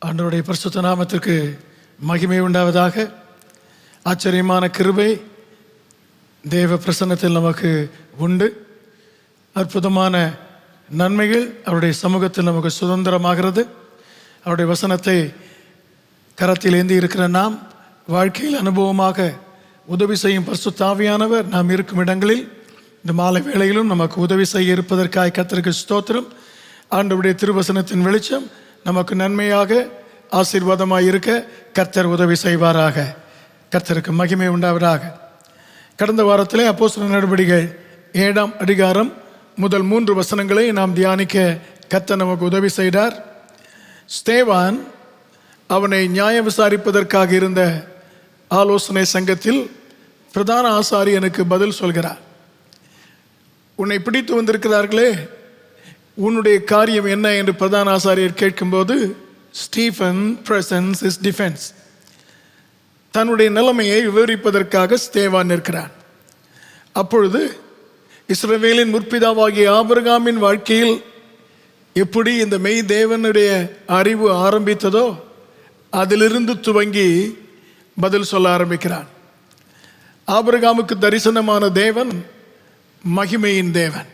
ஆண்டவருடைய பரிசுத்த நாமத்திற்கு மகிமை உண்டாவதாக. ஆச்சரியமான கிருபை தேவ பிரசன்னத்தில் நமக்கு உண்டு. அற்புதமான நன்மைகள் அவருடைய சமூகத்தில் நமக்கு சுதந்திரமாகிறது. அவருடைய வசனத்தை கரத்தில் ஏந்தி இருக்கிற நாம் வாழ்க்கையில் அனுபவமாக உதவி செய்யும் பரிசுத்த ஆவியானவர் நாம் இருக்கும் இடங்களில் இந்த மாலை வேளையிலும் நமக்கு உதவி செய்ய இருப்பதற்காக கர்த்தருக்கு ஸ்தோத்திரம். ஆண்டவருடைய திருவசனத்தின் வெளிச்சம் நமக்கு நன்மையாக ஆசீர்வாதமாக இருக்க கர்த்தர் உதவி செய்வாராக. கர்த்தருக்கு மகிமை உண்டாவதாக. கடந்த வாரத்திலே அப்போஸ்தலர் நடபடிகள் 7ஆம் அதிகாரம் முதல் 3 வசனங்களை நாம் தியானிக்க கர்த்தர் நமக்கு உதவி செய்தார். ஸ்தேவான் அவனை நியாய விசாரிப்பதற்காக இருந்த ஆலோசனை சங்கத்தில் பிரதான ஆசாரியனுக்கு பதில் சொல்கிறார். உன்னை பிடித்து வந்திருக்கிறார்களே, உன்னுடைய காரியம் என்ன என்று பிரதான ஆசாரியர் கேட்கும்போது ஸ்டீஃபன் பிரசன்ஸ் இஸ் டிஃபென்ஸ். தன்னுடைய நிலைமையை விவரிப்பதற்காக ஸ்தேவான் நிற்கிறான். அப்பொழுது இஸ்ரவேலின் முற்பிதாவாகிய ஆபிரகாமின் வாழ்க்கையில் எப்படி இந்த மெய் தேவனுடைய அறிவு ஆரம்பித்ததோ அதிலிருந்து துவங்கி பதில் சொல்ல ஆரம்பிக்கிறான். ஆபிரகாமுக்கு தரிசனமான தேவன் மகிமையின் தேவன்.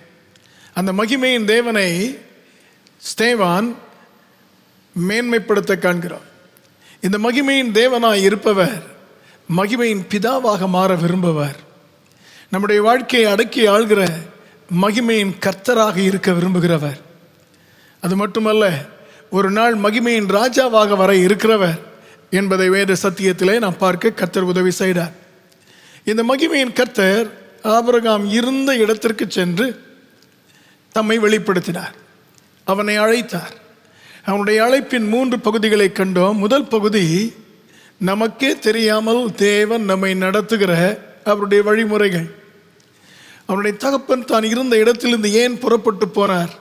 அந்த மகிமையின் தேவனை ஸ்தேவான் மேன்மைப்படுத்த காண்கிறோம். இந்த மகிமையின் தேவனாய் இருப்பவர் மகிமையின் பிதாவாக மாற விரும்புவர். நம்முடைய வாழ்க்கையை அடக்கி ஆள்கிற மகிமையின் கர்த்தராக இருக்க விரும்புகிறவர். அது மட்டுமல்ல, ஒரு நாள் மகிமையின் ராஜாவாக வர இருக்கிறவர் என்பதை வேத சத்தியத்திலே நாம் பார்க்க கர்த்தர் உதவி செய்தார். இந்த மகிமையின் கர்த்தர் ஆபிரகாம் இருந்த இடத்திற்கு சென்று தம்மை வெளிப்படுத்தினார். அவனை அழைத்தார். அவனுடைய அழைப்பின் 3 பகுதிகளை கண்டோம். முதல் பகுதி, நமக்கே தெரியாமல் தேவன் நம்மை நடத்துகிற அவருடைய வழிமுறைகள். அவருடைய தகப்பன் தான் இருந்த இடத்திலிருந்து ஏன் புறப்பட்டு போனார்,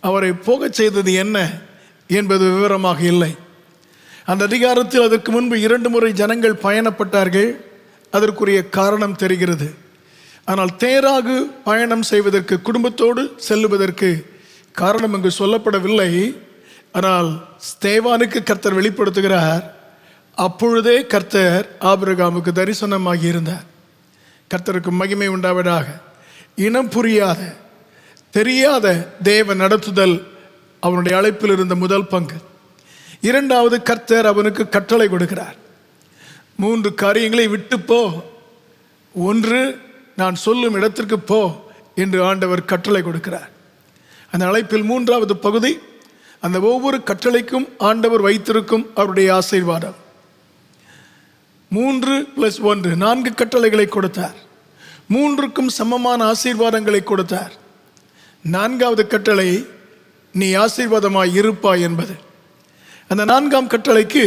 அவரை போகச் செய்தது என்ன என்பது விவரமாக இல்லை. அந்த அதிகாரத்தில் அதற்கு முன்பு 2 முறை ஜனங்கள் பயணப்பட்டார்கள். அதற்குரிய காரணம் தெரிகிறது. ஆனால் தேராகு பயணம் செய்வதற்கு, குடும்பத்தோடு செல்லுவதற்கு காரணம் இங்கு சொல்லப்படவில்லை. ஆனால் ஸ்தேவானுக்கு கர்த்தர் வெளிப்படுத்துகிறார். அப்பொழுதே கர்த்தர் ஆபிரகாமுக்கு தரிசனமாகி இருந்தார். கர்த்தருக்கு மகிமை உண்டாவதாக. இனம் புரியாத, தெரியாத தேவ நடத்துதல் அவனுடைய அழைப்பில் இருந்த முதல் பங்கு. 2வது, கர்த்தர் அவனுக்கு கட்டளை கொடுக்கிறார். 3 காரியங்களை விட்டு போ. 1, நான் சொல்லும் இடத்திற்கு போ என்று ஆண்டவர் கட்டளை கொடுக்கிறார். அந்த அழைப்பில் 3வது பகுதி, அந்த ஒவ்வொரு கட்டளைக்கும் ஆண்டவர் வைத்திருக்கும் அவருடைய ஆசீர்வாதம். 3 + 1 4 கட்டளைகளை கொடுத்தார். 3க்கும் சமமான ஆசீர்வாதங்களை கொடுத்தார். 4வது கட்டளை, நீ ஆசீர்வாதமாய் இருப்பாய் என்பது. அந்த 4ஆம் கட்டளைக்கு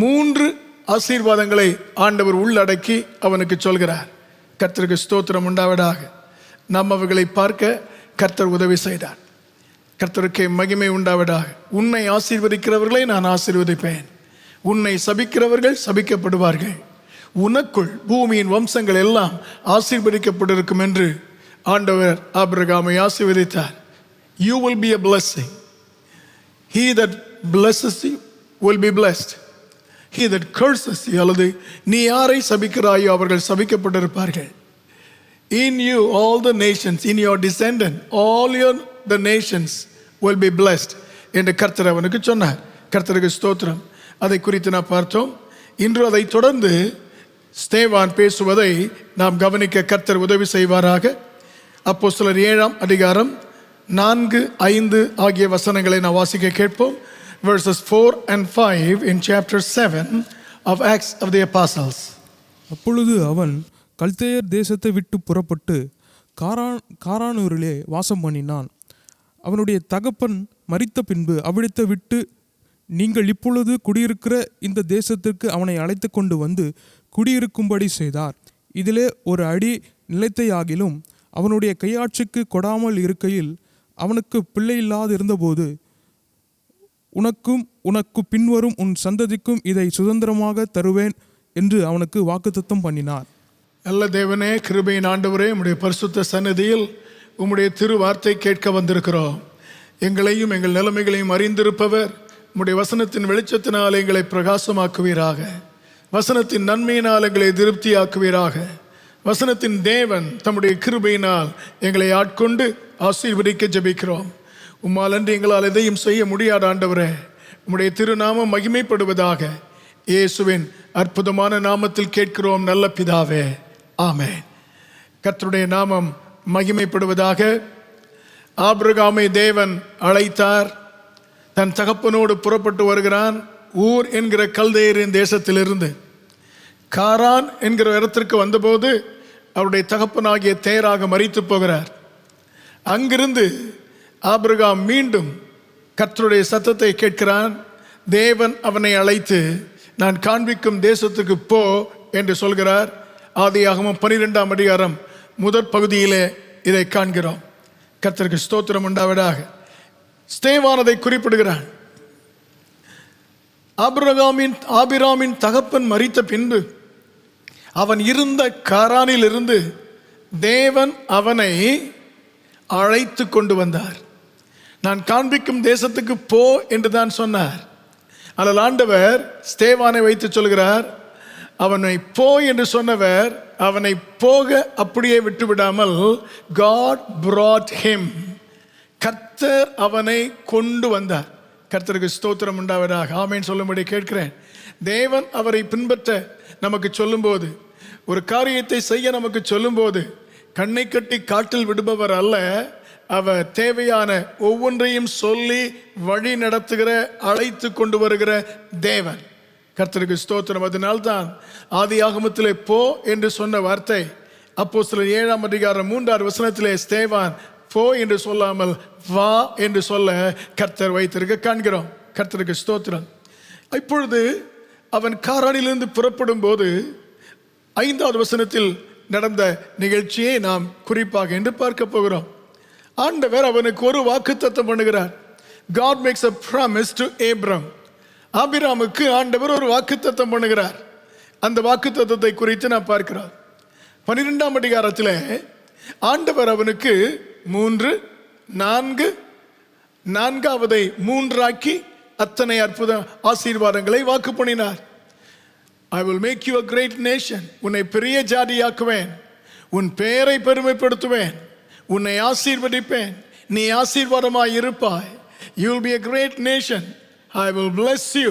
3 ஆசீர்வாதங்களை ஆண்டவர் உள்ளடக்கி அவனுக்கு சொல்கிறார். கர்த்தருக்கு ஸ்தோத்திரம் உண்டாவதாக. நாம் அவைகளை பார்க்க கர்த்தர் உதவி செய்தார். கர்த்தருக்கே மகிமை உண்டாவதாக. உன்னை ஆசீர்வதிக்கிறவர்களை நான் ஆசீர்வதிப்பேன், உன்னை சபிக்கிறவர்கள் சபிக்கப்படுவார்கள், உனக்குள் பூமியின் வம்சங்கள் எல்லாம் ஆசீர்வதிக்கப்பட்டிருக்கும் என்று ஆண்டவர் ஆபிரகாமை ஆசீர்வதித்தார். You will be a blessing. He that blesses you will be blessed. He that curses you, அல்லது நீ யாரை சபிக்கிறாயோ அவர்கள் சபிக்கப்பட்டிருப்பார்கள். In you all the nations, in your descendant all the nations will be blessed என்று கர்த்தர் அவனுக்கு சொன்னார். கர்த்தருக்கு ஸ்தோத்திரம். அதை குறித்து நாம் பார்த்தோம். இன்று அதை தொடர்ந்து ஸ்தேவான் பேசுவதை நாம் கவனிக்க கர்த்தர் உதவி செய்வாராக. அப்போஸ்தலர் 7ஆம் அதிகாரம் 4, 5 ஆகிய வசனங்களை நாம் வாசிக்க கேட்போம். Verses 4 and 5 in chapter 7 of Acts of the Apostles. அப்பொழுது அவன் கல்தேயர் தேசத்தை விட்டு புறப்பட்டு காரானூரிலே வாசம் பண்ணினான். அவனுடைய தகப்பன் மரித்த பின்பு அவ்விடத்தை விட்டு, நீங்கள் இப்பொழுது குடியிருக்கிற இந்த தேசத்திற்கு அவனை அழைத்து கொண்டு வந்து குடியிருக்கும்படி செய்தார். இதிலே ஒரு அடி நிலைத்தையாகிலும் அவனுடைய கையாட்சிக்கு கொடாமல் இருக்கையில், அவனுக்கு பிள்ளை இல்லாது இருந்தபோது, உனக்கும் உனக்கு பின்வரும் உன் சந்ததிக்கும் இதை சுதந்திரமாக தருவேன் என்று அவனுக்கு வாக்குத்தத்தம் பண்ணினார். நல்ல தேவனே, கிருபையின் ஆண்டவரே, உம்முடைய பரிசுத்த சந்நிதியில் உம்முடைய திரு வார்த்தை கேட்க வந்திருக்கிறோம். எங்களையும் எங்கள் நிலைமைகளையும் அறிந்திருப்பவர் உம்முடைய வசனத்தின் வெளிச்சத்தினால் எங்களை பிரகாசமாக்குவீராக. வசனத்தின் நன்மையினால் எங்களை திருப்தியாக்குவீராக. வசனத்தின் தேவன் தம்முடைய கிருபையினால் எங்களை ஆட்கொண்டு ஆசீர்வதிக்க ஜெபிக்கிறோம். உம்மால் அன்றி எங்களால் எதையும் செய்ய முடியாத ஆண்டவரே, உம்முடைய திருநாமம் மகிமைப்படுவதாக. இயேசுவின் அற்புதமான நாமத்தில் கேட்கிறோம் நல்ல பிதாவே, ஆமென். கர்த்தருடைய நாமம் மகிமைப்படுவதாக. ஆபிரகாமை தேவன் அழைத்தார். தன் தகப்பனோடு புறப்பட்டு வருகிறான். ஊர் என்கிற கல்தேயரின் தேசத்திலிருந்து காரான் என்கிற இடத்திற்கு வந்தபோது அவருடைய தகப்பனாகிய தேராக மரித்து போகிறார். அங்கிருந்து ஆபிரகாம் மீண்டும் கர்த்தருடைய சத்தத்தை கேட்கிறான். தேவன் அவனை அழைத்து நான் காண்பிக்கும் தேசத்துக்கு போ என்று சொல்கிறார். ஆதியாகமம் 12ஆம் அதிகாரம் முதற் பகுதியிலே இதை காண்கிறோம். கர்த்தருக்கு ஸ்தோத்திரம் உண்டாவதாக. ஸ்தேவானதை குறிப்பிடுகிறான். ஆபிராமின் தகப்பன் மரித்த பின்பு அவன் இருந்த காரானில் இருந்து தேவன் அவனை அழைத்து கொண்டு வந்தார். நான் காண்பிக்கும் தேசத்துக்கு போ என்று தான் சொன்னார். ஆனால் ஆண்டவர் ஸ்தேவானை வைத்து சொல்கிறார், அவனை போ என்று சொன்னவர் அவனை போக அப்படியே விட்டுவிடாமல் God brought him, கர்த்தர் அவனை கொண்டு வந்தார். கர்த்தருக்கு ஸ்தோத்திரம் உண்டாவதாக. ஆமென் சொல்லும்படி கேட்கிறேன். தேவன் அவரை பின்பற்ற நமக்கு சொல்லும்போது, ஒரு காரியத்தை செய்ய நமக்கு சொல்லும்போது கண்ணை கட்டி காட்டில் விடுபவர் அல்ல. அவர் தேவையான ஒவ்வொன்றையும் சொல்லி வழி நடத்துகிற, அழைத்து கொண்டு வருகிற தேவன். கர்த்தருக்கு ஸ்தோத்திரம். அதனால்தான் ஆதியாகமத்திலே போ என்று சொன்ன வார்த்தை அப்போஸ்தலர் 7ஆம் அதிகாரம் 3ஆம் வசனத்திலே ஸ்தேவான் போ என்று சொல்லாமல் வா என்று சொல்ல கர்த்தர் வைத்திருக்க காண்கிறோம். கர்த்தருக்கு ஸ்தோத்திரம். இப்பொழுது அவன் காரானிலிருந்து புறப்படும் போது 5ஆவது வசனத்தில் நடந்த நிகழ்ச்சியை நாம் குறிப்பாக என்று பார்க்க போகிறோம். ஆண்டவர் அவனுக்கு ஒரு வாக்குத்தத்தம் பண்ணுகிறார். God makes a promise to Abram. ஆபிராமுக்கு ஆண்டவர் ஒரு வாக்குத்தத்தம் பண்ணுகிறார். அந்த வாக்குத்தத்தத்தை குறித்து நாம் பார்க்கிறோம். 12ஆம் அதிகாரத்தில் ஆண்டவர் அவனுக்கு 3, 4, 4ஆவதை 3ஆக்கி அத்தனை அற்புத ஆசீர்வாதங்களை வாக்கு பண்ணினார். I will make you a great nation. உன்னை பெரிய ஜாதியாக்குவேன். உன் பெயரை பெருமைப்படுத்துவேன். உன்னை ஆசீர்வதிப்பேன். நீ ஆசீர்வாதமாய் இருப்பாய். You will be a great nation. I will bless you.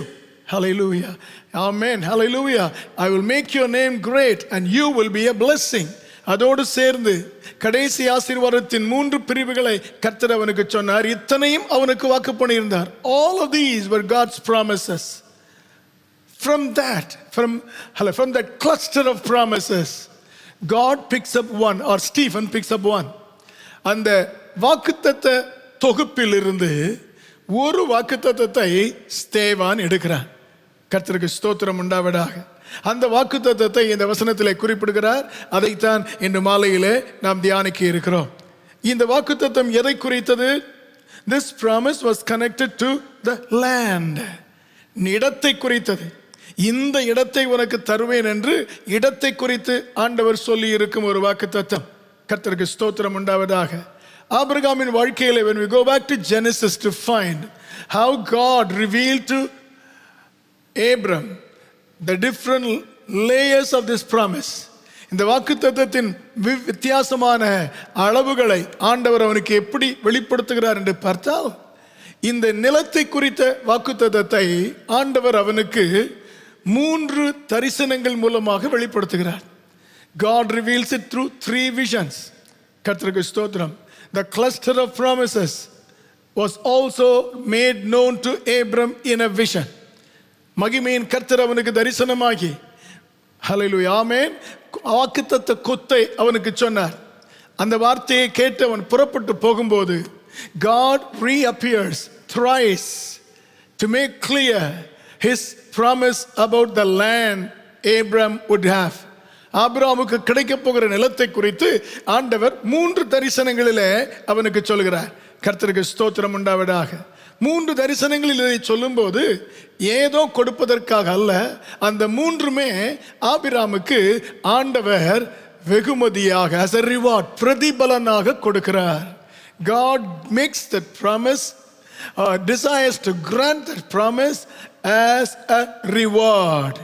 Hallelujah. Amen. Hallelujah. I will make your name great and you will be a blessing. அதோடு சேர்ந்து கடைசி ஆசீர்வாதத்தின் 3 பிரிவுகளை கர்த்தர் அவனுக்கு சொன்னார். இத்தனையும் அவனுக்கு வாக்கு பண்ணியிருந்தார். All of these were God's promises. From that cluster of promises, God picks up one, or Stephen picks up one. அந்த வாக்குத்தத்த தொகுப்பில் இருந்து ஒரு வாக்குத்தத்தத்தை ஸ்தேவான் எடுக்கிறான். கர்த்தருக்கு ஸ்தோத்திரம் உண்டாவதாக. அந்த வாக்குத்தத்தத்தை இந்த வசனத்திலே குறிப்பிடுகிறார். அதைத்தான் இன்று மாலையிலே நாம் தியானிக்க இருக்கிறோம். இந்த வாக்குத்தத்தம் எதை குறித்தது? This promise was connected to the land. இடத்தை குறித்தது. இந்த இடத்தை உனக்கு தருவேன் என்று இடத்தை குறித்து ஆண்டவர் சொல்லி இருக்கும் ஒரு வாக்குத்தத்தம். கர்த்தருக்கு ஸ்தோத்திரம் உண்டாவதாக. ஆபிரகாமின் வாழ்க்கையிலே when we go back to Genesis to find how God revealed to Abram the different layers of this promise, இந்த வாக்குத்தத்தத்தின் வித்தியாசமான அளவுகளை ஆண்டவர் அவனுக்கு எப்படி வெளிப்படுத்துகிறார் என்று பார்த்தால், இந்த நிலத்தை குறித்த வாக்குத்தத்தத்தை ஆண்டவர் அவனுக்கு 3 தரிசனங்கள் மூலமாக வெளிப்படுத்துகிறார். God reveals it through 3 visions. கர்த்தருக்கு ஸ்தோத்திரம். The cluster of promises was also made known to Abram in a vision. மகிமையின் கர்த்தர் அவனுக்கு தரிசனமாகி, ஹல்லேலூயா, ஆமென், வாக்குத்தத்த கொத்தை அவனுக்கு சொன்னார். அந்த வார்த்தையை கேட்டு அவன் புறப்பட்டு போகும்போது God reappears thrice to make clear his promise about the land Abram would have. ஆபிரகாமுக்கு கிடைக்க போகிற நிலத்தை குறித்து ஆண்டவர் 3 தரிசனங்களிலே அவனுக்கு சொல்கிறார். கர்த்தருக்கு ஸ்தோத்திரம் உண்டாவதாக. 3 தரிசனங்களில் இதை சொல்லும்போது ஏதோ கொடுப்பதற்காக அல்ல, அந்த 3மே ஆபிரகாமுக்கு ஆண்டவர் வெகுமதியாக, as a reward, பிரதிபலனாக கொடுக்கிறார். God makes that promise desires to grant that promise as a reward.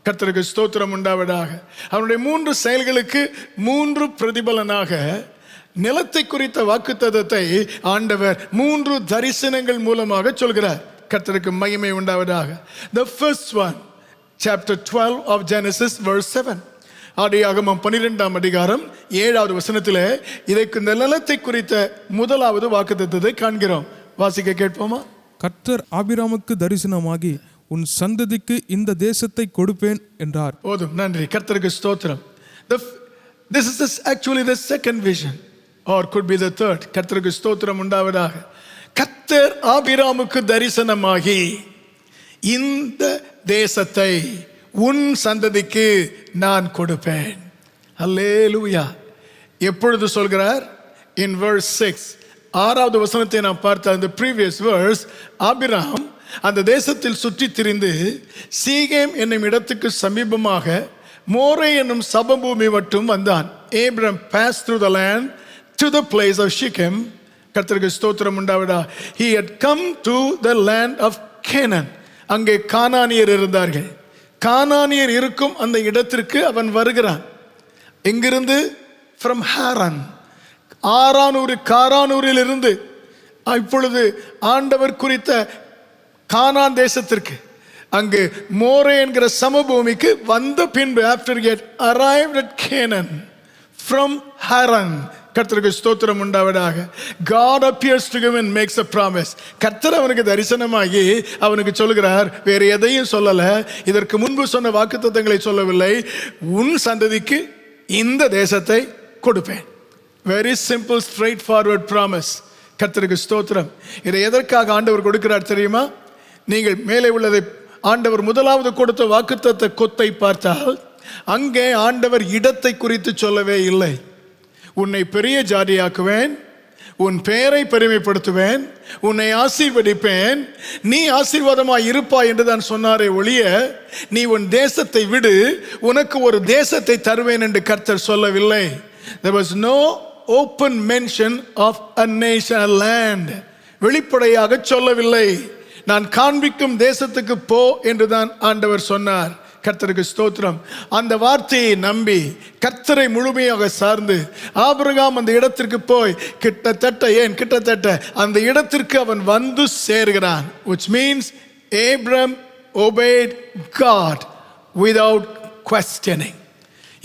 கர்த்தருக்கு ஸ்தோத்திரம் உண்டாவதாக. அவனுடைய 3 செயல்களுக்கு 3 பிரதிபலனாக நிலத்தை குறித்த வாக்குத்தத்தத்தை ஆண்டவர் 3 தரிசனங்கள் மூலமாக சொல்கிறார். கர்த்தருக்கு மகிமை உண்டாவதாக. The first one, chapter 12 of Genesis, verse 7. ஆதியாகமம் 12ஆம் அதிகாரம் 7வது வசனத்திலே இதற்கு இந்த நிலத்தை குறித்த முதலாவது வாக்குத்தத்தத்தை காண்கிறோம். வாசிக்க கேட்போமா? கர்த்தர் ஆபிராமுக்கு தரிசனமாகி உன் சந்ததிக்கு இந்த தேசத்தை கொடுப்பேன் என்றார். போதும், நன்றி. கர்த்தருக்கு ஸ்தோத்திரம். This is actually the second vision, or could be the third. கர்த்தருக்கு ஸ்தோத்திரம் உண்டாவதாக. கர்த்தர் ஆபிராமுக்கு தரிசனமாகி இந்த தேசத்தை உன் சந்ததிக்கு நான் கொடுப்பேன். அல்லேலூயா. எப்பொழுது சொல்கிறார்? In verse 6. 6வது வசனத்தை நாம் பார்த்தால், இந்த previous verse, ஆபிராம் அந்த தேசத்தில் சுற்றி திரிந்து சீகேம் என்னும் இடத்துக்கு சமீபமாக மோரே என்னும் சபபூமி மட்டும் வந்தான். Abram passed through the land to the place of Shechem. கர்த்தருக்கு ஸ்தோத்திரம் உண்டாவதா. He had come to the land of Canaan. அங்கே கானானியர் இருந்தார்கள். கானானியர் இருக்கும் அந்த இடத்திற்கு அவன் வருகிறான். எங்கிருந்து? From Haran. காரானூரில் இருந்து இப்பொழுது ஆண்டவர் குறித்த கானான் தேசத்திற்கு, அங்கு மோரே என்கிற சமபூமிக்கு வந்த பின்பு, after he had arrived at Canaan from Haran. கர்த்தருக்கு ஸ்தோத்திரம் உண்டாவதாக. God appears to him and makes a promise. கர்த்தர் அவனுக்கு தரிசனமாகி அவனுக்கு சொல்கிறார், வேறு எதையும் சொல்லல, இதற்கு முன்பு சொன்ன வாக்குத்தத்தங்களை சொல்லவில்லை, உன் சந்ததிக்கு இந்த தேசத்தை கொடுப்பேன். Very simple, straightforward promise. கர்த்தருக்கு ஸ்தோத்திரம். இதை எதற்காக ஆண்டவர் கொடுக்கிறார் தெரியுமா? நீங்கள் மேலே உள்ளதை ஆண்டவர் முதலாவது கொடுத்த வாக்குத்தத்த கொத்தை பார்த்தால் அங்கே ஆண்டவர் இடத்தை குறித்து சொல்லவே இல்லை. உன்னை பெரிய ஜாதியாக்குவேன், உன் பெயரை பெருமைப்படுத்துவேன், உன்னை ஆசீர்வதிப்பேன், நீ ஆசீர்வாதமாய் இருப்பாய் என்று தான் சொன்னாரே ஒழிய, நீ உன் தேசத்தை விடு, உனக்கு ஒரு தேசத்தை தருவேன் என்று கர்த்தர் சொல்லவில்லை. There was no open mention of a nation, a land. வெளிப்படையாக சொல்லவில்லை. நான் காண்பிக்கும் தேசத்துக்கு போ என்றுதான் ஆண்டவர் சொன்னார். கர்த்தருக்கு ஸ்தோத்திரம். அந்த வார்த்தையை நம்பி கர்த்தரை முழுமையாக சார்ந்து ஆபிரகாம் அந்த இடத்திற்கு போய் கிட்டத்தட்ட அந்த இடத்திற்கு அவன் வந்து சேர்கிறான். Which means Abram obeyed God without questioning.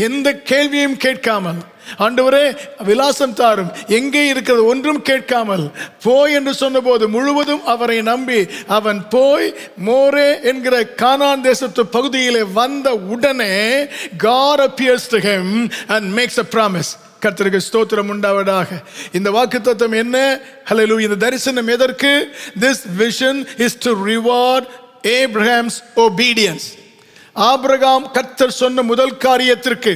எந்த கேள்வியும் கேட்காமல், ஆண்டவரே விலாசம் தாரும், எங்கே இருக்கிறது ஒன்றும் கேட்காமல் போய் என்று சொன்னபோது முழுவதும் அவரை நம்பி அவன் போய் மோரே என்கிற கானான் தேசத்து பகுதியிலே வந்த உடனே God appears to him and makes a promise. கர்த்தருக்கு ஸ்தோத்திரம் உண்டாவதாக. இந்த வாக்குத்தத்தம் என்ன? ஹல்லேலூயா. இந்த தரிசனம் எதற்கு? This vision is to reward Abraham's obedience. Abraham கர்த்தர் சொன்ன முதல் காரியத்திற்கு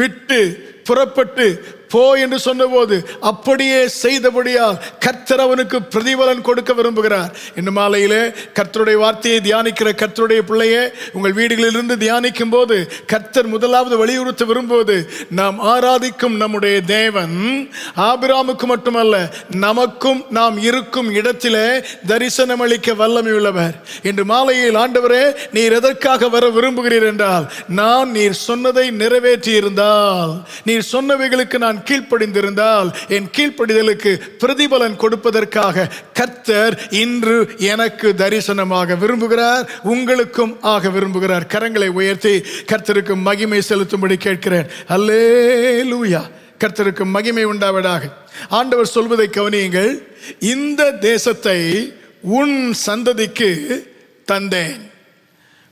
விட்டு புறப்பட்டு போ என்று சொன்னபோது அப்படியே செய்தபடியால் கர்த்தர் அவனுக்கு பிரதிபலன் கொடுக்க விரும்புகிறார். இந்த மாலையிலே கர்த்தருடைய வார்த்தையை தியானிக்கிற கர்த்தருடைய பிள்ளையே, உங்கள் வீடுகளிலிருந்து தியானிக்கும் போது கர்த்தர் முதலாவது வலியுறுத்த விரும்புவது, நாம் ஆராதிக்கும் நம்முடைய தேவன் ஆபிராமுக்கு மட்டுமல்ல, நமக்கும் நாம் இருக்கும் இடத்திலே தரிசனம் அளிக்க வல்லமை உள்ளவர். இன்று மாலையில் ஆண்டவரே, நீர் எதற்காக வர விரும்புகிறீர் என்றால், நீர் சொன்னதை நிறைவேற்றி இருந்தால், நீர் சொன்னவைகளுக்கு நான் கீழ்ப்படிந்திருந்தால், என் கீழ்ப்படிதலுக்கு பிரதிபலன் கொடுப்பதற்காக கர்த்தர் இன்று எனக்கு தரிசனமாக விரும்புகிறார், உங்களுக்கும் ஆக விரும்புகிறார். கரங்களை உயர்த்தி கர்த்தருக்கு மகிமை செலுத்தும்படி கேட்கிறேன். அல்லேலூயா. கர்த்தருக்கு மகிமை உண்டாவதாக. ஆண்டவர் சொல்வதை கவனியுங்கள். இந்த தேசத்தை உன் சந்ததிக்கு தந்தேன்,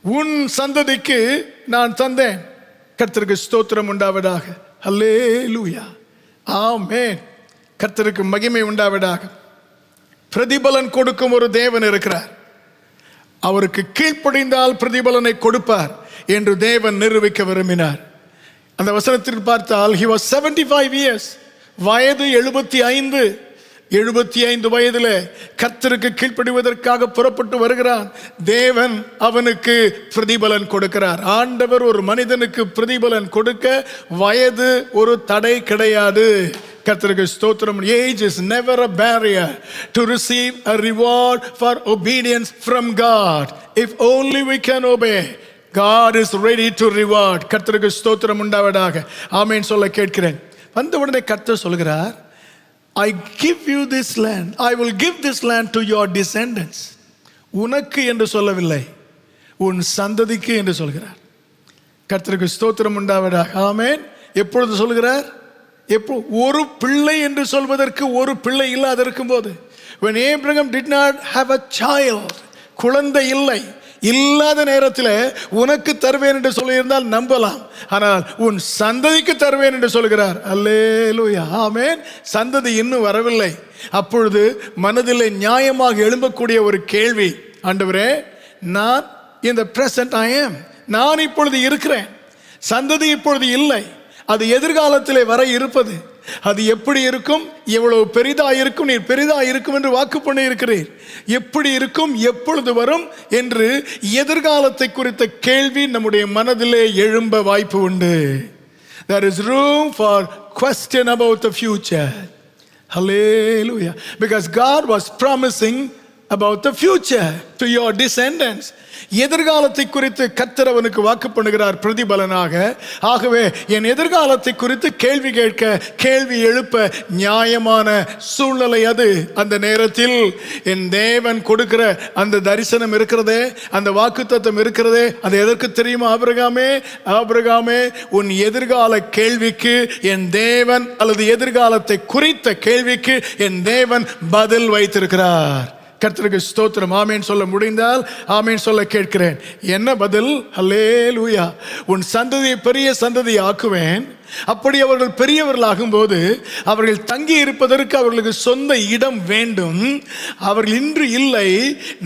உன் சந்ததிக்கு நான் தந்தேன். கர்த்தருக்கு ஸ்தோத்திரம் உண்டாவதாக. அல்லேலூயா. ஆமென். கர்த்தருக்கு மகிமை உண்டாவதாக. பிரதிபலன் கொடுக்கும் ஒரு தேவன் இருக்கிறார். அவருக்கு கீழ்ப்படிந்தால் பிரதிபலனை கொடுப்பார் என்று தேவன் நிரூபிக்க விரும்பினார். அந்த வசனத்தில் பார்த்தால், he was 75 years, வயது 75 வயதிலே கர்த்தருக்கு கீழ்ப்படிவதற்காக புறப்பட்டு வருகிறான். தேவன் அவனுக்கு பிரதிபலன் கொடுக்கிறார். ஆண்டவர் ஒரு மனிதனுக்கு பிரதிபலன் கொடுக்க வயது ஒரு தடை கிடையாது. கர்த்தருக்கு ஸ்தோத்திரம். Age is never a barrier to receive a reward for obedience from God. If only we can obey, God is ready to reward. கர்த்தருக்கு ஸ்தோத்திரம் உண்டாவதாக. ஆமென் சொல்ல கேட்கிறேன். வந்த உடனே கர்த்தர் சொல்கிறார், I give you this land. I will give this land to your descendants. உனக்கு என்று சொல்லவில்லை, உன் சந்ததிக்கு என்று சொல்கிறார். கர்த்தருக்கு ஸ்தோத்திரம் உண்டாவதாக. ஆமென். எப்பொழுது சொல்கிறார்? ஒரு பிள்ளை என்று சொல்வதற்கு ஒரு பிள்ளை இல்லாத இருக்கும்போது, when Abraham did not have a child, குழந்தை இல்லாத நேரத்தில் உனக்கு தருவேன் என்று சொல்லியிருந்தால் நம்பலாம். ஆனால் உன் சந்ததிக்கு தருவேன் என்று சொல்கிறார். அல்லேலூயா, ஆமென். சந்ததி இன்னும் வரவில்லை. அப்பொழுது மனதிலே நியாயமாக எழும்பக்கூடிய ஒரு கேள்வி, ஆண்டவரே, நான் in the present I am, நான் இப்பொழுது இருக்கிறேன், சந்ததி இப்பொழுது இல்லை, அது எதிர்காலத்திலே வர இருப்பது, அது எப்படி இருக்கும், எவ்வளவு பெரிதா இருக்கும், நீர் பெரிதா இருக்கும் என்று வாக்கு பண்ணி இருக்கிறீர், எப்படி இருக்கும், எப்பொழுது வரும் என்று எதிர்காலத்தை குறித்த கேள்வி நம்முடைய மனதிலே எழும்ப வாய்ப்பு உண்டு. There is room for question about the future. Hallelujah. Because God was promising about the future to your descendants. எதிர்காலத்தை குறித்து கர்த்தர் அவனுக்கு வாக்கு பண்ணுகிறார் பிரதிபலனாக. ஆகவே என் எதிர்காலத்தை குறித்து கேள்வி கேட்க, கேள்வி எழுப்ப நியாயமான சூழ்நிலை அது. அந்த நேரத்தில் என் தேவன் கொடுக்கிற அந்த தரிசனம் இருக்கிறதே, அந்த வாக்குத்தத்தம் இருக்கிறதே, அது எதற்கு தெரியுமா? ஆபிரகாமே, உன் எதிர்கால கேள்விக்கு என் தேவன், அல்லது எதிர்காலத்தை குறித்த கேள்விக்கு என் தேவன் பதில் வைத்திருக்கிறார். கர்த்தருக்கு ஸ்தோத்திரம். ஆமென் சொல்ல முடிந்தால் ஆமென் சொல்ல கேட்கிறேன். என்ன பதில்? அல்லேலூயா. உன் சந்ததியை பெரிய சந்ததி ஆக்குவேன். அப்படி அவர்கள் பெரியவர்களாகும் போது அவர்கள் தங்கி இருப்பதற்கு அவர்களுக்கு சொந்த இடம் வேண்டும். அவர்கள் இன்று இல்லை,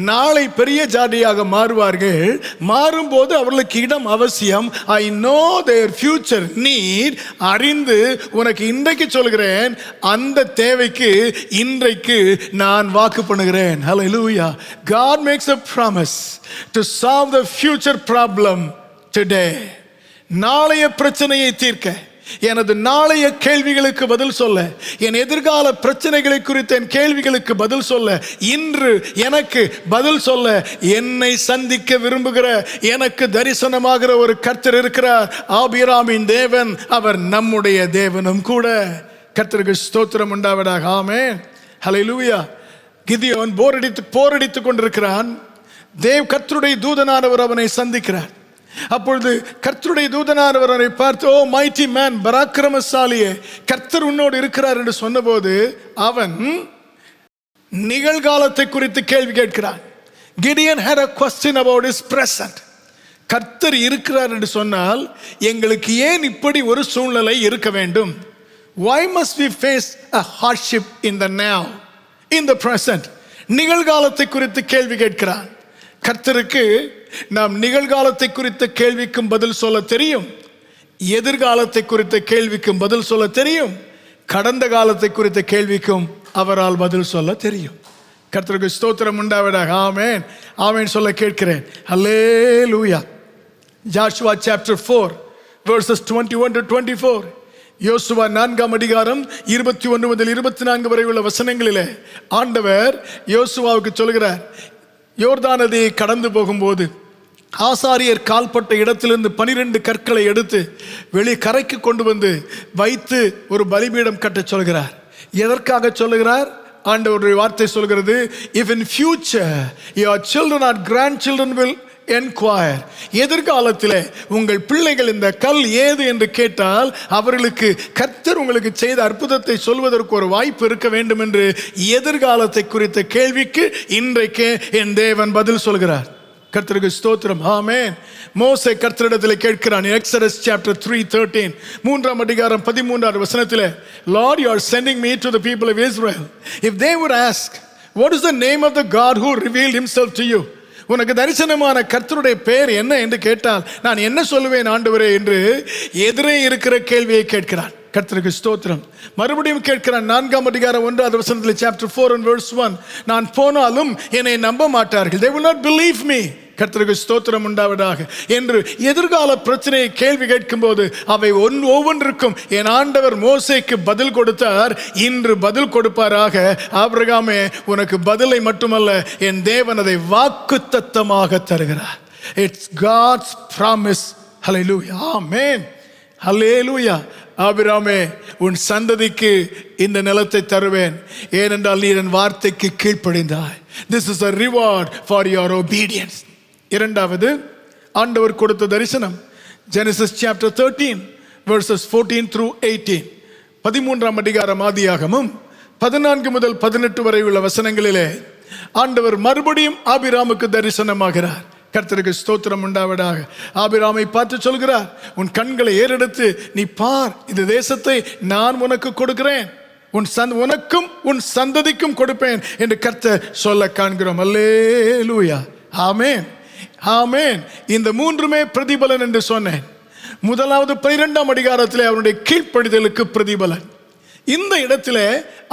நாளை பெரிய ஜாதியாக மாறுவார்கள். மாறும்போது அவர்களுக்கு இடம் அவசியம். I know their future need. அறிந்து உனக்கு இன்றைக்கு சொல்கிறேன், அந்த தேவைக்கு இன்றைக்கு நான் வாக்கு பண்ணுகிறேன். ஹல்லேலூயா. God makes a promise to solve the future problem today. நாளைய பிரச்சனையை தீர்க்க, எனது நாளைய கேள்விகளுக்கு பதில் சொல்ல, என் எதிர்கால பிரச்சனைகளை குறித்த என் கேள்விகளுக்கு பதில் சொல்ல, இன்று எனக்கு பதில் சொல்ல என்னை சந்திக்க விரும்புகிற, எனக்கு தரிசனமாகிற ஒரு கர்த்தர் இருக்கிறார். ஆபிரகாமின் தேவன், அவர் நம்முடைய தேவனும் கூட. கர்த்தருக்கு ஸ்தோத்திரம் உண்டாவதாக. ஆமென். ஹல்லேலூயா. கிதியோன் போரடித்துக் கொண்டிருக்கிறான். கர்த்தருடைய தூதனானவர் அவனை சந்திக்கிறார். அப்பொழுது கர்த்தருடைய தூதனானவர் அவரை பார்த்து, ஓ மைட்டி மேன், பராக்கிரமசாலியே, கர்த்தர் உன்னோடு இருக்கிறார் என்று சொன்னபோது அவன் நிகழ்காலத்தை குறித்து கேள்வி கேட்கிறான். Gideon had a question about his present. கர்த்தர் இருக்கிறார் என்று சொன்னால் எங்களுக்கு ஏன் இப்படி ஒரு சூழ்நிலை இருக்க வேண்டும்? Why must we face a hardship in the now, in the present? நிகழ்காலத்தை குறித்து கேள்வி கேட்கிறான். கர்த்தருக்கு நாம் நிகழ்காலத்தை குறித்த கேள்விக்கும் பதில் சொல்ல தெரியும், எதிர்காலத்தை குறித்த கேள்விக்கும் பதில் சொல்ல தெரியும், கடந்த காலத்தை குறித்த கேள்விக்கும் அவரால் பதில் சொல்ல தெரியும். கர்த்தருக்கு ஸ்தோத்திரம் உண்டாவதாக. ஆமென். ஆமென் சொல்ல கேட்கிறேன். ஹல்லேலூயா. Joshua chapter 4 verses 21 to 24. யோசுவா 4ஆம் அதிகாரம் 21 முதல் 24 வரை உள்ள வசனங்களிலே ஆண்டவர் யோசுவாவுக்கு சொல்கிறார், யோர்தான் நதியை கடந்து போகும்போது ஆசாரியர் கால்பட்ட இடத்திலிருந்து 12 கற்களை எடுத்து கரைக்கு கொண்டு வந்து வைத்து ஒரு பலிபீடம் கட்ட சொல்கிறார். எதற்காக சொல்லுகிறார்? ஆண்டவருடைய வார்த்தை சொல்கிறது, if in future your children or grandchildren will enquire, எதிர்காலத்தில் உங்கள் பிள்ளைகள் இந்த கல் ஏது என்று கேட்டால் அவர்களுக்கு கர்த்தர் உங்களுக்கு செய்த அற்புதத்தை சொல்வதற்கு ஒரு வாய்ப்பு இருக்க வேண்டும் என்று எதிர்காலத்தை குறித்த கேள்விக்கு இன்றைக்கு என் தேவன் பதில் சொல்கிறார். கர்த்தருக்கு ஸ்தோத்திரம். ஆமென். மோசே கர்த்தரிடத்தில் கேட்கிறான். Exodus chapter 3:13, 3ஆம் அதிகாரம் 13ஆவது வசனத்தில், Lord, you are sending me to the people of Israel. If they would ask, what is the name of the God who revealed himself to you? உனக்கு தரிசனமான கர்த்தருடைய பெயர் என்ன என்று கேட்டால் நான் என்ன சொல்லுவேன் ஆண்டவரே என்று எதிரே இருக்கிற கேள்வியை கேட்கிறான். கர்த்தருக்கு ஸ்தோத்திரம். மறுபடியும் கேட்கிறான். 4ஆம் அதிகாரம் 1ஆவது வசனத்தில் chapter 4 and verse 1, நான் போனாலும் என்னை நம்ப மாட்டார்கள். They will not believe me கர்த்தருக்கு ஸ்தோத்திரம் உண்டாவதாக என்று எதிர்கால பிரச்சனையை கேள்வி கேட்கும் போது அவை ஒவ்வொன்றுக்கும் என் ஆண்டவர் மோசேக்கு பதில் கொடுத்தார், இன்று பதில் கொடுப்பாராக. ஆபிரகாமே, உனக்கு பதிலை மட்டுமல்ல, என் தேவன் அதை வாக்குத்தத்தமாக தருகிறார். It's God's promise. Hallelujah, amen, hallelujah. ஆபிரகாமே, உன் சந்ததிக்கு இந்த நிலத்தை தருவேன், ஏனென்றால் நீ என் வார்த்தைக்கு கீழ்ப்படிந்தாய். This is a reward for your obedience. இரண்டாவது, ஆண்டவர் கொடுத்த தரிசனம் ஜெனசிஸ் சாப்டர் 13 verses 14 through 18. 13ஆம் அதிகாரம் ஆதியாகமம் 14 முதல் 18 வரை உள்ள வசனங்களிலே ஆண்டவர் மறுபடியும் ஆபிராமுக்கு தரிசனமாகிறார். கர்த்தருக்கு ஸ்தோத்திரம் உண்டாவதாக. ஆபிராமை பார்த்து சொல்கிறார், உன் கண்களை ஏறெடுத்து நீ பார், இந்த தேசத்தை நான் உனக்கு கொடுக்கிறேன், உனக்கும் உன் சந்ததிக்கும் கொடுப்பேன் என்று கர்த்தர் சொல்ல காண்கிறோம். அல்லேலூயா, ஆமென், ஆமென். இந்த மூன்றுமே பிரதிபலன் என்று சொன்னேன். முதலாவது 12ஆம் அதிகாரத்திலே அவனுடைய கீழ்ப்படிதலுக்கு பிரதிபலன். இந்த இடத்திலே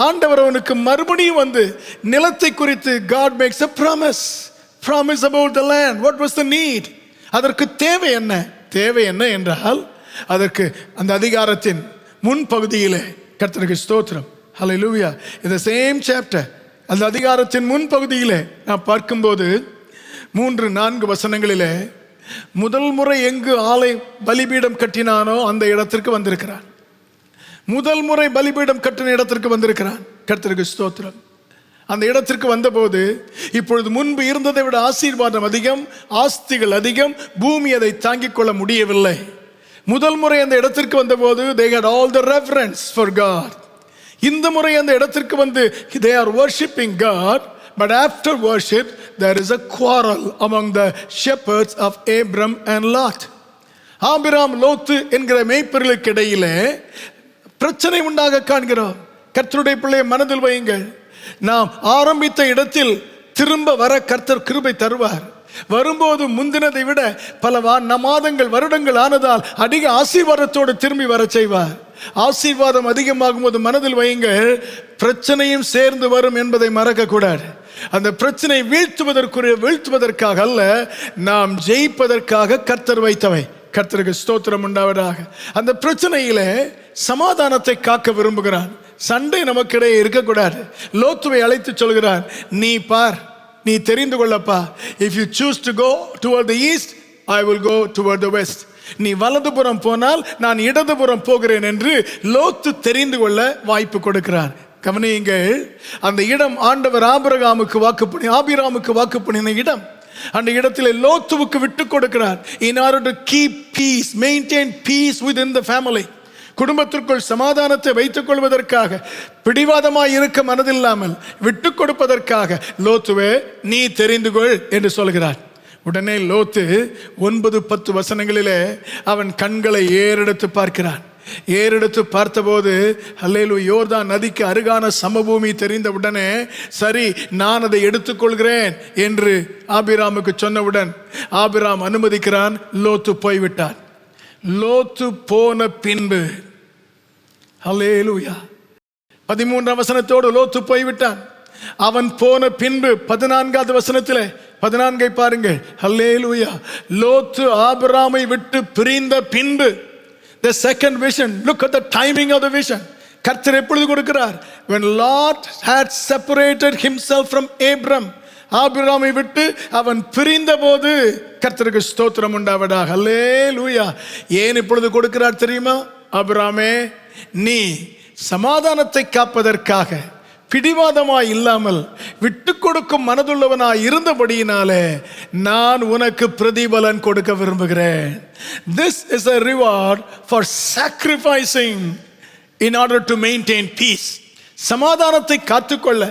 ஆண்டவர் அவனுக்கு மறுபடியும் வந்து நிலத்தை குறித்து God makes a promise about the land. What was the need? அதற்கு தேவை என்ன? தேவை என்ன என்றால், அதற்கு அந்த அதிகாரத்தின் முன்பகுதியிலே, கர்த்தருக்கு ஸ்தோத்திரம், ஹல்லேலூயா, இந்த சேம் சாப்டர், அந்த அதிகாரத்தின் முன்பகுதியிலே நான் பார்க்கும்போது 3-4 வசனங்களிலே முதல் முறை எங்கு ஆலை பலிபீடம் கட்டினானோ அந்த இடத்திற்கு வந்திருக்கிறான். முதல் முறை பலிபீடம் கட்டின இடத்திற்கு வந்திருக்கிறான். கர்த்தருக்கு ஸ்தோத்திரம். அந்த இடத்திற்கு வந்தபோது இப்பொழுது முன்பு இருந்ததை விட ஆசீர்வாதம் அதிகம், ஆஸ்திகள் அதிகம், பூமி அதை தாங்கிக் கொள்ள முடியவில்லை. முதல் முறை அந்த இடத்திற்கு வந்தபோது they had all the reverence for God. இந்த முறை அந்த இடத்திற்கு வந்து they are worshiping God, but after worship there is a quarrel among the shepherds of Abram and Lot. Abram லோத்து என்கிற மேய்ப்பர்களுக்கு இடையிலே பிரச்சனை உண்டாக காண்கிறோம். கர்த்தருடைய பிள்ளையை மனதில் வையுங்கள். நாம் ஆரம்பித்த இடத்தில் திரும்ப வர கர்த்தர் கிருபை தருவார். வரும்போது முந்தினதை விட பல மாதங்கள் வருடங்கள் ஆனதால் அதிக ஆசீர்வாதத்தோடு திரும்பி வர செய்வார். ஆசீர்வாதம் அதிகமாகும் போது மனதில் வையுங்கள், பிரச்சனையும் சேர்ந்து வரும் என்பதை மறக்க கூடாது. அந்த பிரச்சனை வீழ்த்துவதற்காக அல்ல, நாம் ஜெயிப்பதற்காக கர்த்தர் வைத்தவை. கர்த்தருக்கு ஸ்தோத்திரம் உண்டாவதாக. அந்த பிரச்சனையிலே சமாதானத்தை காக்க விரும்புகிறான். சண்டை நமக்கிடையே இருக்கக்கூடாது. லோத்துவை அழைத்து சொல்கிறான், நீ பார், நீ தெரிந்து கொள்ளப்பா. If you choose to go toward the east, I will go toward the west. நீ வலதுபுறம் போனால் நான் இடதுபுறம் போகிறேன் என்று லோத்து தெரிந்து கொள்ள வாய்ப்பு கொடுக்கிறார். கவனியுங்கள், அந்த இடம் ஆண்டவர் ஆபிராமுக்கு வாக்கு பண்ணின இடம். அந்த இடத்திலே லோத்துவுக்கு விட்டு கொடுக்கிறார். In order to keep peace, maintain peace within the family. குடும்பத்திற்குள் சமாதானத்தை வைத்துக் கொள்வதற்காக, பிடிவாதமாய் இருக்க மனதில்லாமல் விட்டு கொடுப்பதற்காக, லோத்துவே நீ தெரிந்து கொள் என்று சொல்கிறார். உடனே லோத்து 9-10 வசனங்களிலே அவன் கண்களை ஏறெடுத்து பார்க்கிறான். ஏறெடுத்து பார்த்தபோது அல்லேலூயா, யோர்தான் நதிக்கு அருகான சமபூமி தெரிந்த உடனே சரி நான் அதை எடுத்துக்கொள்கிறேன் என்று ஆபிராமுக்கு சொன்னவுடன் ஆபிராம் அனுமதிக்கிறான். லோத்து போய்விட்டான். லோத்து போன பின்பு அல்லேலூயா 13ஆம் வசனத்தோடு லோத்து போய்விட்டான். அவன் போன பின்பு 14வது வசனத்திலே 14ஐ பாருங்கள். அல்லேலூயா, லோத்து ஆபிராமை விட்டு பிரிந்த பின்பு, the second vision, look at the timing of the vision. கர்த்தர் எப்பொழுது கொடுக்கிறார்? when Lot had separated himself from Abram, ஆபிராமை விட்டு அவன் பிரிந்த போது, கர்த்தருக்கு ஸ்தோத்திரம் உண்டாவதாக. அல்லேலூயா. ஏன் இப்பொழுது கொடுக்கிறார் தெரியுமா? ஆபிராமே, நீ சமாதானத்தை காப்பதற்காக பிடிவாதமாய் இல்லாமல் விட்டு கொடுக்கும் மனதுள்ளவனாய் இருந்தபடியினாலே நான் உனக்கு பிரதிபலன் கொடுக்க விரும்புகிறேன். This is a reward for sacrificing in order to maintain peace. சமாதானத்தை காத்துக்கொள்ள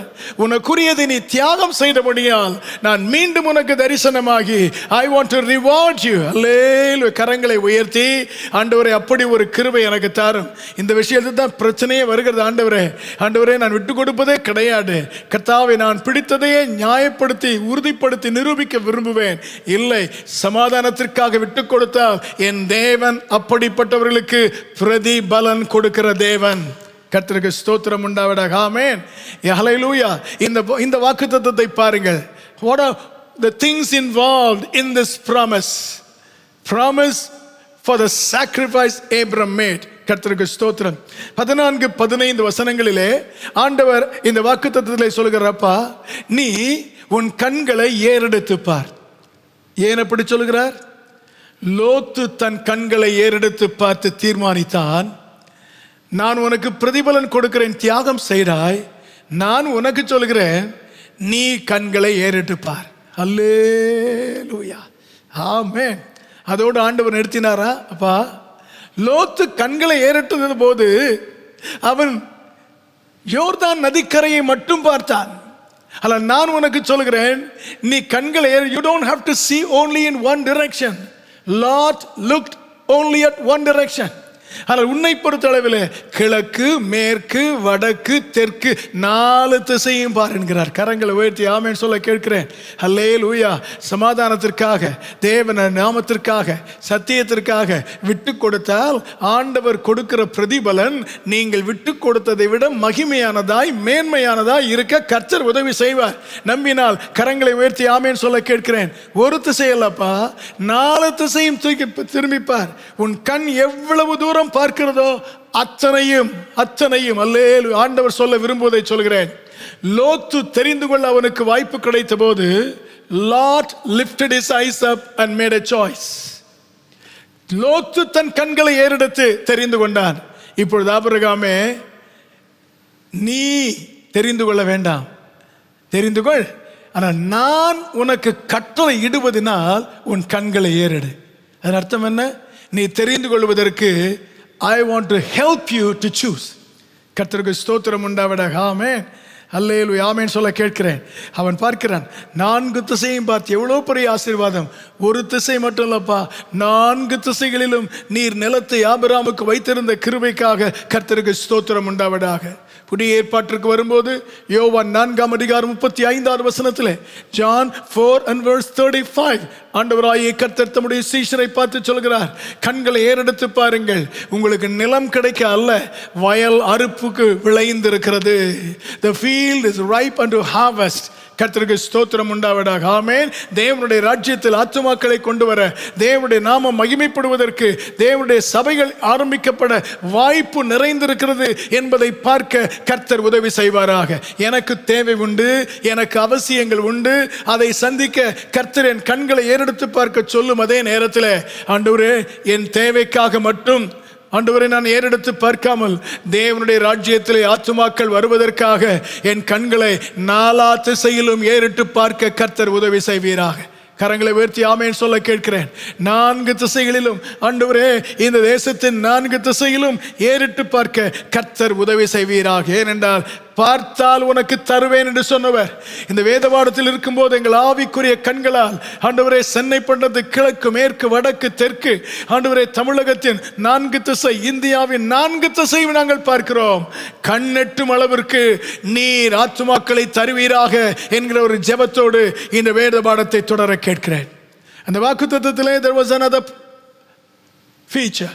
உனக்குரியதை நீ தியாகம் செய்தபடியால் நான் மீண்டும் உனக்கு தரிசனமாகி I want to reward you. அல்லேலூயா. கரங்களை உயர்த்தி, ஆண்டவரே அப்படி ஒரு கிருபை எனக்கு தாரும். இந்த விஷயத்தில் தான் பிரச்சனையே வருகிறது. ஆண்டவரே நான் விட்டு கொடுப்பதே கிடையாது. கர்த்தாவே, நான் பிடித்ததையே நியாயப்படுத்தி உறுதிப்படுத்தி நிரூபிக்க விரும்புவேன். இல்லை, சமாதானத்திற்காக விட்டு கொடுத்தால் என் தேவன் அப்படிப்பட்டவர்களுக்கு பிரதிபலன் கொடுக்கிற தேவன். கர்த்தருக்கு ஸ்தோத்திரம் உண்டாவதாக. ஆமென், ஹல்லேலூயா. இந்த வாக்குத்தத்தத்தை பாருங்கள். the things involved in this promise for the sacrifice Abraham made. கர்த்தருக்கு ஸ்தோத்திரம். 14-15 வசனங்களிலே ஆண்டவர் இந்த வாக்குத்தத்தத்திலே சொல்கிறாரப்பா, நீ உன் கண்களை ஏறெடுத்து பார். ஏன் அப்படி சொல்கிறார்? லோத்து தன் கண்களை ஏறெடுத்து பார்த்து தீர்மானித்தான், நான் உனக்கு பிரதிபலன் கொடுக்கிறேன், தியாகம் செய்தாய், நான் உனக்கு சொல்கிறேன், நீ கண்களை ஏறெடுத்து பார். அல்லேலூயா, ஆமென். அதோடு ஆண்டவர் நிறுத்தினாரா? அப்பா, லோத்து கண்களை ஏறெடுத்தது போது அவன் யோர்தான் நதிக்கரையை மட்டும் பார்த்தான். அல்ல, நான் உனக்கு சொல்கிறேன், நீ கண்களை you don't have to see only in one direction. Lot looked only at one direction. ஆனால் உன்னை பொறுத்த அளவில் கிழக்கு, மேற்கு, வடக்கு, தெற்கு 4 திசையும் பார் என்கிறார். கரங்களை உயர்த்தி ஆமென் சொல்ல கேட்கிறேன். அல்லேலூயா. சமாதானத்திற்காக, தேவன நாமத்திற்காக, சத்தியத்திற்காக விட்டு கொடுத்தால் ஆண்டவர் கொடுக்கிற பிரதிபலன் நீங்கள் விட்டு கொடுத்ததை விட மகிமையானதாய் மேன்மையானதாய் இருக்க கர்த்தர் உதவி செய்வார். நம்பினால் கரங்களை உயர்த்தி ஆமென் சொல்ல கேட்கிறேன். ஒரு திசை அல்லப்பா, 4 திசையும் திரும்பிப்பார். உன் கண் எவ்வளவு தூரம் பார்க்கிறதோ அத்தனையும் அல்லேலூயா. ஆண்டவர் சொல்ல விரும்புவதை சொல்கிறேன். லோத்து தெரிந்து கொள்ள அவனுக்கு வாய்ப்பு கிடைத்த போது Lot lifted his eyes up and made a choice. லோத்து தன் கண்களை ஏறெடுத்து தெரிந்து கொண்டான். இப்பொழுது ஆபிரகாமே, நீ தெரிந்து கொள்ள வேண்டாம், தெரிந்து கொள், ஆனால் நான் உனக்கு கட்டளை இடுவதனால் உன் கண்களை ஏறெடு. அதன் அர்த்தம் என்ன? நீ தெரிந்து கொள்வதற்கு I want to help you to choose. கர்த்தருக்கு ஸ்தோத்திரம் உண்டாவதாக. ஆமென், அல்லேலூயா, ஆமென் சொல்ல கேட்கிறேன். அவன் பார்க்கிறான், 4 திசையும் பார்த்து, எவ்வளோ பெரிய ஆசீர்வாதம். ஒரு திசை மட்டும் இல்லப்பா, 4 திசைகளிலும் நீர் நிலத்தை ஆபிரகாமுக்கு வைத்திருந்த கிருபைக்காக கர்த்தருக்கு ஸ்தோத்திரம் உண்டாவதாக. புதிய ஏற்பாட்டிற்கு வரும்போது யோவான் 4:35 வசனத்திலே, John 4:35, ஆண்டவராகிய கர்த்தர் தம்முடைய சீஷரை பார்த்து சொல்கிறார், கண்களை ஏறெடுத்து பாருங்கள், உங்களுக்கு நிலம் கிடைக்க அல்ல, வயல் அறுப்புக்கு விளைந்திருக்கிறது. The field is ripe unto harvest. கர்த்தருக்கு ஸ்தோத்திரம் உண்டாவதாக. ஆமென். தேவனுடைய ராஜ்யத்தில் ஆத்துமாக்களை கொண்டு வர, தேவனுடைய நாமம் மகிமைப்படுவதற்கு, தேவனுடைய சபைகள் ஆரம்பிக்கப்பட வாய்ப்பு நிறைந்திருக்கிறது என்பதை பார்க்க கர்த்தர் உதவி செய்வாராக. எனக்கு தேவை உண்டு, எனக்கு அவசியங்கள் உண்டு, அதை சந்திக்க கர்த்தர் என் கண்களை ஏறெடுத்து பார்க்க சொல்லும் அதே நேரத்தில், ஆண்டவரே, என் தேவைக்காக மட்டும் ஆண்டவரை நான் ஏறெடுத்து பார்க்காமல் தேவனுடைய ராஜ்யத்திலே ஆத்துமாக்கள் வருவதற்காக என் கண்களை 4 திசையிலும் ஏறிட்டு பார்க்க கர்த்தர் உதவி செய்வீராக. கரங்களை உயர்த்தி ஆமென் சொல்ல கேட்கிறேன். 4 திசைகளிலும் ஆண்டவரே, இந்த தேசத்தின் 4 திசையிலும் ஏறிட்டு பார்க்க கர்த்தர் உதவி செய்வீராக. ஏனென்றால் பார்த்தால் உனக்கு தருவேன் என்று சொன்னவர் இந்த வேதபாடத்தில் இருக்கும்போது எங்கள் ஆவிக்குரிய கண்களால் ஆண்டவரே, சென்னை பட்டணத்து கிழக்கு, மேற்கு, வடக்கு, தெற்கு, ஆண்டவரே, தமிழகத்தின் 4 திசை, இந்தியாவின் 4 திசையும் நாங்கள் பார்க்கிறோம். கண்ணெட்டும் அளவிற்கு நீர் ஆத்துமாக்களை தருவீராக என்கிற ஒரு ஜெபத்தோடு இந்த வேதபாடத்தை தொடர கேட்கிறேன். அந்த வாக்குத்தத்தத்திலே there was another feature.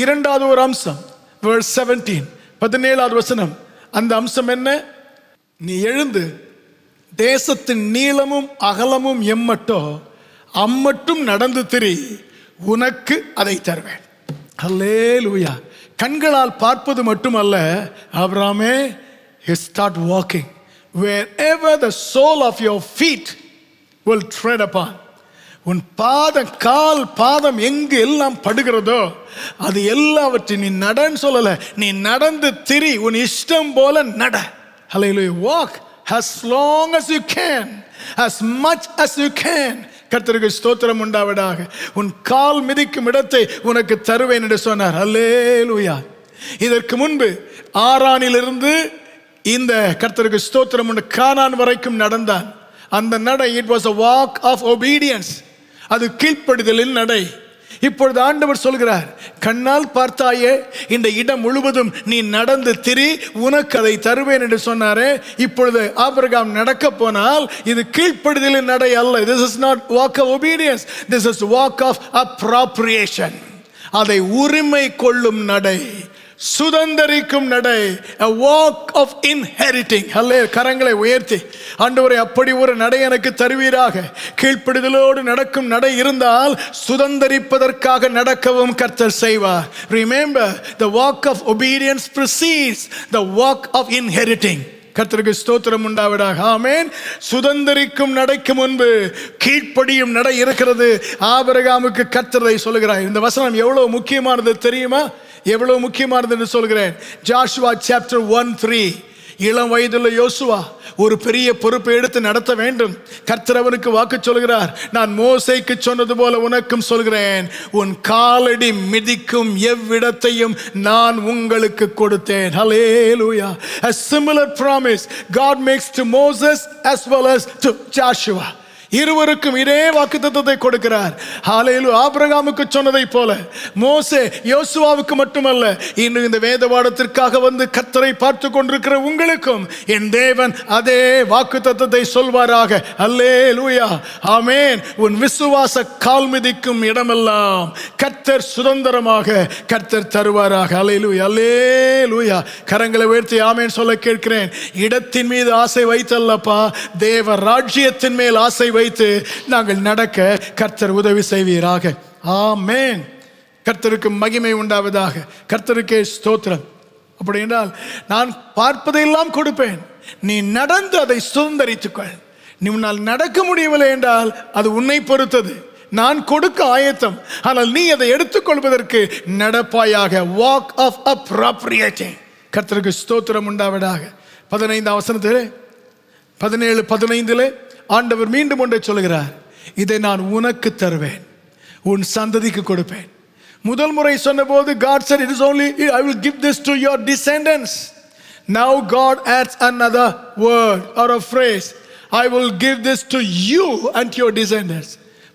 இரண்டாவது ஒரு அம்சம், verse 17, 17வது வசனம். அந்த அம்சம் என்ன? நீ எழுந்து தேசத்தின் நீளமும் அகலமும் எம்மட்டோ அம்மட்டும் நடந்து திரி, உனக்கு அதை தருவேன். அல்லேலூயா. கண்களால் பார்ப்பது மட்டுமல்ல, ஆபிரகாமே, you start walking wherever the sole of your feet will tread upon. உன் கால் பாதம் எங்கு எல்லாம் படுகிறதோ அது எல்லாவற்றையும் நீ நடன்னு சொல்லல, நீ நடந்து திரி, உன் இஷ்டம் போல நட. ஹல்லேலூயா. walk as long as you can, as much as you can. கர்த்தருக்கு ஸ்தோத்திரம் உண்டாவதாக. உன் கால் மிதிக்கும் இடத்தை உனக்கு தருவேன் என்று சொன்னார். ஹல்லேலூயா. இதற்கு முன்பு ஆரானிலிருந்து இந்த கர்த்தருக்கு ஸ்தோத்திரம் உண்டு கானான் வரைக்கும் நடந்தான். அந்த நடை, it was a walk of obedience. அது கீழ்ப்படிதலின் நடை. இப்பொழுது ஆண்டவர் சொல்கிறார், கண்ணால் பார்த்தாயே, இந்த இடம் முழுவதும் நீ நடந்து திரி, உனக்கு அதை தருவேன் என்று சொன்னாரே. இப்பொழுது ஆபிரகாம் நடக்க போனால் இது கீழ்ப்படிதலின் நடை அல்ல. This is not walk of obedience, this is walk of appropriation. அதை உரிமை கொள்ளும் நடை, சுதந்தரிக்கும் நடை, a walk of inheriting. கரங்களை உயர்த்தி ஆண்டவரே அப்படி ஒரு நடை எனக்கு தருவீராக. கீழ்ப்படிதலோடு நடக்கும் நடை இருந்தால் சுதந்தரிப்பதற்காக நடக்கவும் கர்த்தர் செய்வார். Remember, the walk of obedience precedes the walk of inheriting. கர்த்தருக்கு ஸ்தோத்திரம் உண்டாவதாக. ஆமென். சுதந்தரிக்கும் நடைக்கு முன்பு கீழ்ப்படியும் நடை இருக்கிறது. ஆபிரகாமுக்கு கர்த்தரை சொல்கிறார். இந்த வசனம் எவ்வளவு முக்கியமானது தெரியுமா? எவ்வளவு முக்கியமானது என்று சொல்கிறேன். Joshua chapter 1:3. இளம் வயதுள்ள யோசுவா ஒரு பெரிய பொறுப்பை எடுத்து நடத்த வேண்டும். கர்த்தர் அவனுக்கு வாக்கு சொல்கிறார், நான் மோசேக்கு சொன்னது போல உனக்கும் சொல்கிறேன், உன் காலடி மிதிக்கும் எவ்விடத்தையும் நான் உங்களுக்கு கொடுத்தேன். ஹல்லேலூயா. A similar promise God makes to Moses as well as to Joshua. இருவருக்கும் இதே வாக்குத்தத்தத்தை கொடுக்கிறார். ஹல்லேலூயா. ஆபிரகாமுக்கு சொன்னதை போல மோசே யோசுவாவுக்கு மட்டுமல்ல, இன்னும் இந்த வேதபாடத்திற்காக வந்து கர்த்தரை பார்த்து கொண்டிருக்கிற உங்களுக்கும் என் தேவன் அதே வாக்குத்தத்தத்தை சொல்வாராக. ஹல்லேலூயா. ஆமென். உன் விசுவாச கால் மிதிக்கும் இடமெல்லாம் கர்த்தர் சுதந்திரமாக கர்த்தர் தருவாராக. ஹல்லேலூயா. ஹல்லேலூயா. கரங்களை உயர்த்தி ஆமென் சொல்ல கேட்கிறேன். இடத்தின் மீது ஆசை வைத்தல்லப்பா, தேவ ராஜ்யத்தின் மேல் ஆசை வைத்து நாங்கள் நடக்க கர்த்தர் உதவி செய்வீராக. ஆமென். கர்த்தருக்கு மகிமை உண்டாவதாக. கர்த்தருக்கே ஸ்தோத்திரம். அப்படி என்றால் நான் பார்ப்பதையெல்லாம் கொடுப்பேன், நீ நடந்து அதை சுதந்தரித்துக்கொள். நீ உன்னால் நடக்க முடியவில்லை என்றால் அது உன்னை பொறுத்தது. நான் கொடுக்க ஆயத்தம், ஆனால் நீ அதை எடுத்துக்கொள்வதற்கு நடப்பாயாக. Walk of அப்ராப்ரியேட்டிங். கர்த்தருக்கு ஸ்தோத்திரம் உண்டாவதாக. 15 வசனத்திலே 17-15 ஆண்டவர் மீண்டும் ஒன்றை சொல்கிறார், இதை நான் உனக்கு தருவேன், உன் சந்ததிக்கு கொடுப்பேன். முதல் முறை சொன்னபோது God said it is only I will give this to your descendants. Now God adds another word or a phrase, I will give this to you and your descendants.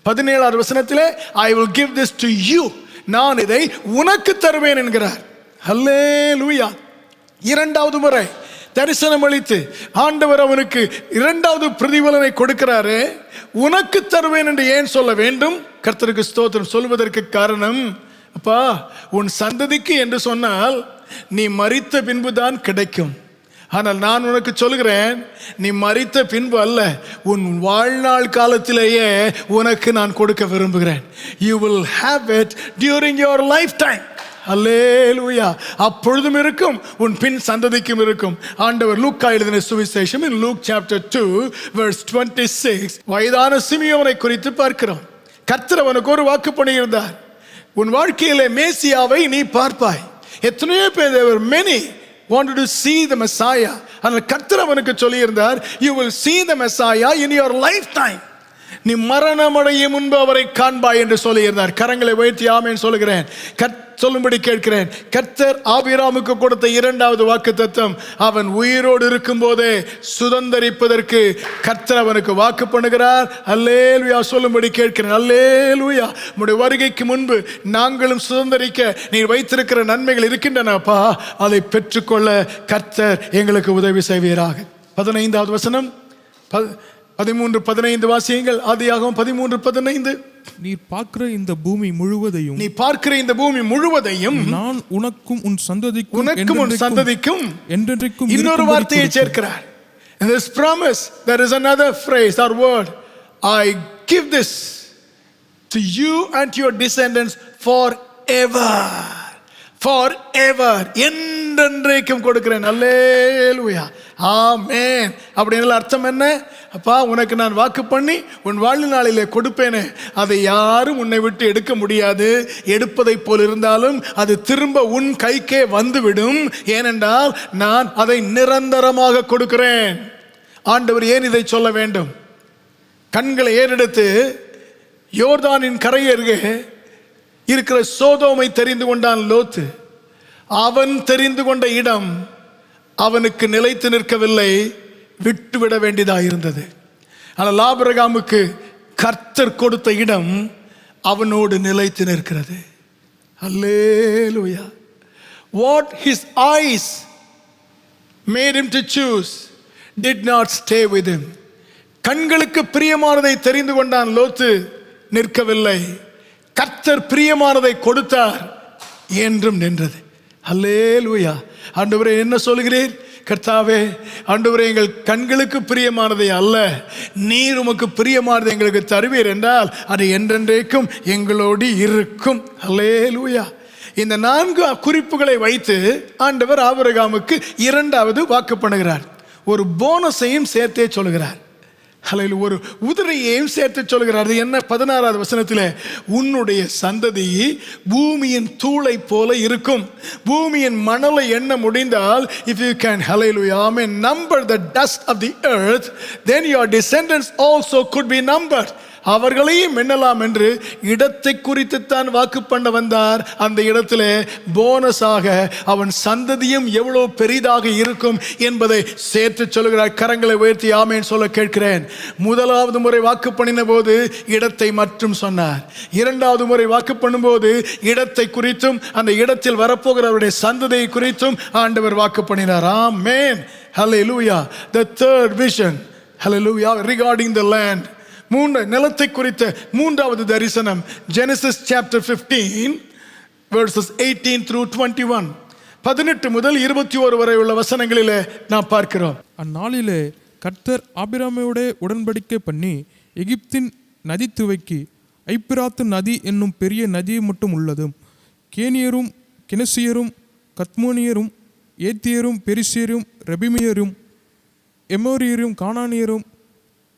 17 வசனத்திலே I will give this to you, நான் இதை உனக்கு தருவேன் என்கிறார். ஹல்லேலூயா. இரண்டாவது முறை தரிசனம் அளித்து ஆண்டவர் அவனுக்கு இரண்டாவது பிரதிபலனை கொடுக்கிறாரே, உனக்கு தருவேன் என்று ஏன் சொல்ல வேண்டும்? கர்த்தருக்கு ஸ்தோத்திரம். சொல்வதற்கு காரணம், அப்பா உன் சந்ததிக்கு என்று சொன்னால் நீ மரித்த பின்புதான் கிடைக்கும். ஆனால் நான் உனக்கு சொல்கிறேன், நீ மரித்த பின்பு அல்ல, உன் வாழ்நாள் காலத்திலேயே உனக்கு நான் கொடுக்க விரும்புகிறேன். You will have it during your lifetime. அல்லேலூயா. அப்பொழுதும் இருக்கும், உன் பின் சந்ததிக்கும் இருக்கும். ஆண்டவர் லூக்கா எழுதின சுவிசேஷம் in Luke chapter 2 verse 26 வயதான சிமியோனை குறித்து பார்க்கிறோம். கர்த்தர் அவனுக்கு ஒரு வாக்கு பண்ணியிருந்தார், உன் வாழ்க்கையிலே மேசியாவை நீ பார்ப்பாய். எத்தனையோ பேர், there were many wanted to see the Messiah. ஆனால் கர்த்தர் அவனுக்கு சொல்லியிருந்தார், you will see the Messiah in your lifetime. நீ மரணமடையும் முன்பு அவரை காண்பாய் என்று சொல்லியிருந்தார். கரங்களை உயர்த்தி ஆமென் சொல்லுகிறேன். சொல்லும்படி கேட்கிறேன். கர்த்தர் ஆபிரகாமுக்கு கொடுத்த இரண்டாவது வாக்குத்தத்தம், அவன் உயிரோடு இருக்கும் போதே சுதந்தரிப்பதற்கு கர்த்தர் அவனுக்கு வாக்கு பண்ணுகிறார். அல்லேலூயா. சொல்லும்படி கேட்கிறேன். அல்லேலூயா. உம்முடைய வருகைக்கு முன்பு நாங்களும் சுதந்தரிக்க நீர் வைத்திருக்கிற நன்மைகள் இருக்கின்றனப்பா, அதை பெற்றுக்கொள்ள கர்த்தர் எங்களுக்கு உதவி செய்வீராக. 15 வசனம் 13-15 வாசியங்கள். ஆதியாகமம் 13-15. நீர் பார்க்கிற இந்த பூமி முழுவதையும், நீ பார்க்கிற இந்த பூமி முழுவதையும் நான் உனக்கும் உன் சந்ததிக்கும் என்றென்றைக்கும். இன்னொரு வார்த்தையை சேர்க்கிறார். In this promise there is another phrase or word, I give this to you and your descendants forever. Forever. என்றென்றைக்கும் கொடுக்கிறேன். அல்லேலூயா. ஆமென். அப்படின்னு அர்த்தம் என்ன? அப்பா உனக்கு நான் வாக்கு பண்ணி உன் வாழ்நாளிலே கொடுப்பேனே, அதை யாரும் உன்னை விட்டு எடுக்க முடியாது. எடுப்பதை போல் இருந்தாலும் அது திரும்ப உன் கைக்கே வந்துவிடும். ஏனென்றால் நான் அதை நிரந்தரமாக கொடுக்கிறேன். ஆண்டவர் ஏன் இதை சொல்ல வேண்டும்? கண்களை ஏறெடுத்து யோர்தானின் கரையருகே இருக்கிற சோதோமை தெரிந்து கொண்டான் லோத்து. அவன் தெரிந்து கொண்ட இடம் அவனுக்கு நிலைத்து நிற்கவில்லை, விட்டுவிட வேண்டியதாக இருந்தது. ஆனால் ஆபிரகாமுக்கு கர்த்தர் கொடுத்த இடம் அவனோடு நிலைத்து நிற்கிறது. அல்லேலூயா. What his eyes made him to choose did not stay with him. கண்களுக்கு பிரியமானதை தெரிந்து கொண்டான் லோத்து, நிற்கவில்லை. கர்த்தர் பிரியமானதை கொடுத்தார், என்றும் நின்றது. அல்லேலூயா. ஆண்டவரே, என்ன சொல்கிறீர்? கர்த்தாவே, ஆண்டவரே, எங்கள் கண்களுக்கு பிரியமானதை அல்ல, நீர் உமக்கு பிரியமானதை எங்களுக்கு தருவீர் என்றால் அது என்றென்றைக்கும் எங்களோடு இருக்கும். அல்லேலூயா. இந்த 4 குறிப்புகளை வைத்து ஆண்டவர் ஆபிரகாமுக்கு 2வது வாக்கு பண்ணுகிறார். ஒரு போனஸையும் சேர்த்தே சொல்கிறார். ஒரு உதிரையையும் சேர்த்து சொல்கிறார். என்ன? 16வது வசனத்தில், உன்னுடைய சந்ததி பூமியின் தூளை போல இருக்கும். பூமியின் மணலை எண்ண முடிந்தால், if you can, hallelujah, amen, number the dust of the earth, then your descendants also could be numbered. அவர்களையும் எண்ணலாம் என்று இடத்தை குறித்து தான் வாக்கு பண்ண வந்தார். அந்த இடத்துல போனஸாக அவன் சந்ததியும் எவ்வளவு பெரிதாக இருக்கும் என்பதை சேர்த்து சொல்கிறார். கரங்களை உயர்த்தி ஆமேன் சொல்ல கேட்கிறேன். 1வது முறை வாக்கு பண்ணின போது இடத்தை மட்டும் சொன்னார். 2வது முறை வாக்கு பண்ணும்போது இடத்தை குறித்தும் அந்த இடத்தில் வரப்போகிறவருடைய சந்ததியை குறித்தும் ஆண்டவர் வாக்கு பண்ணினார். ஆமென். ஹல்லேலூயா. The third vision, hallelujah, regarding the land, நிலத்தை குறித்த 3வது தரிசனம், Genesis chapter 15 verses 18 through 21, 18 முதல் 21 வரை உள்ள வசனங்களிலே நாம் பார்க்கிறோம். அந்நாளிலே கர்த்தர் ஆபிரகாமோடே உடன்படிக்கை பண்ணி எகிப்தின் நதி துவக்கி ஐப்பிராத்து நதி என்னும் பெரிய நதி மட்டும் உள்ளதும் கேனியரும் கெனசியரும் கத்மோனியரும் ஏத்தியரும் பெரிசியரும் ரெபிமியரும் எமோரியரும் கானானியரும்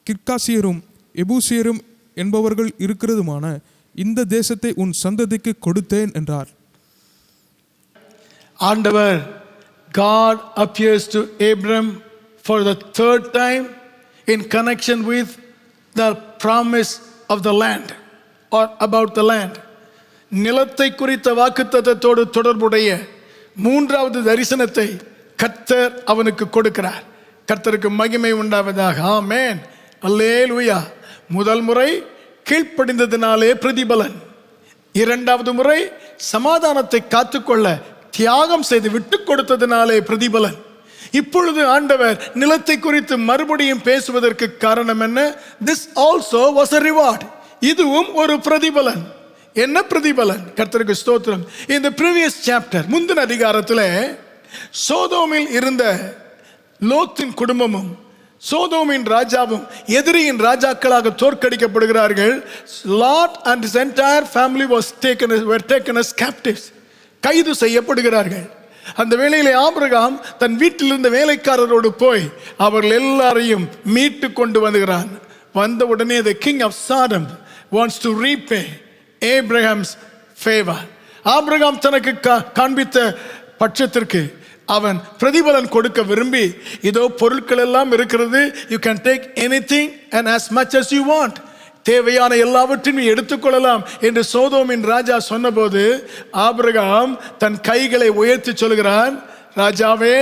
கிர்காசியரும் எபூசியரும் என்பவர்கள் இருக்கிறதுமான இந்த தேசத்தை உன் சந்ததிக்கு கொடுத்தேன் என்றார். ஆண்டவர் God appears to Abram for the 3rd time in connection with the promise of the land or about the land. நிலத்தை குறித்த வாக்குத்தத்தத்தோடு தொடர்புடைய 3வது தரிசனத்தை கர்த்தர் அவனுக்கு கொடுக்கிறார். கர்த்தருக்கு மகிமை உண்டாவதாக. ஆமென். அல்லேலூயா. முதல் முறை கீழ்ப்படிந்ததினாலே பிரதிபலன், 2வது முறை சமாதானத்தை காத்துக்கொள்ள தியாகம் செய்து விட்டு கொடுத்ததினாலே பிரதிபலன். இப்பொழுது ஆண்டவர் நிலத்தை குறித்து மறுபடியும் பேசுவதற்கு காரணம் என்ன? This also was a reward. இதுவும் ஒரு பிரதிபலன். என்ன பிரதிபலன்? கர்த்தருக்கு ஸ்தோத்திரம். In the previous chapter, முந்தின அதிகாரத்தில் சோதோமில் இருந்த லோத்தின் குடும்பமும் சோதோமின் ராஜாவும் எதிரியின் ராஜாக்களாக தோற்கடிக்கப்படுகிறார்கள். Lot and his entire family were taken as captives. கைது செய்யப்படுகிறார்கள். அந்த வேளையிலே ஆபிரகாம் தன் வீட்டில் இருந்த வேலைக்காரரோடு போய் அவர்கள் எல்லாரையும் மீட்டு கொண்டு வருகிறான். வந்த உடனே the king of Sodom wants to repay Abraham's favor. Abraham தனக்கு காண்பித்த பட்சத்திற்கு அவன் பிரதிபலன் கொடுக்க விரும்பி, இதோ பொருட்கள் எல்லாம் இருக்கிறது, you can take anything and as much as you want, தேவையான எல்லாவற்றையும் எடுத்துக்கொள்ளலாம் என்று சோதோமின் ராஜா சொன்னபோது ஆபிரகாம் தன் கைகளை உயர்த்தி சொல்கிறான், ராஜாவே,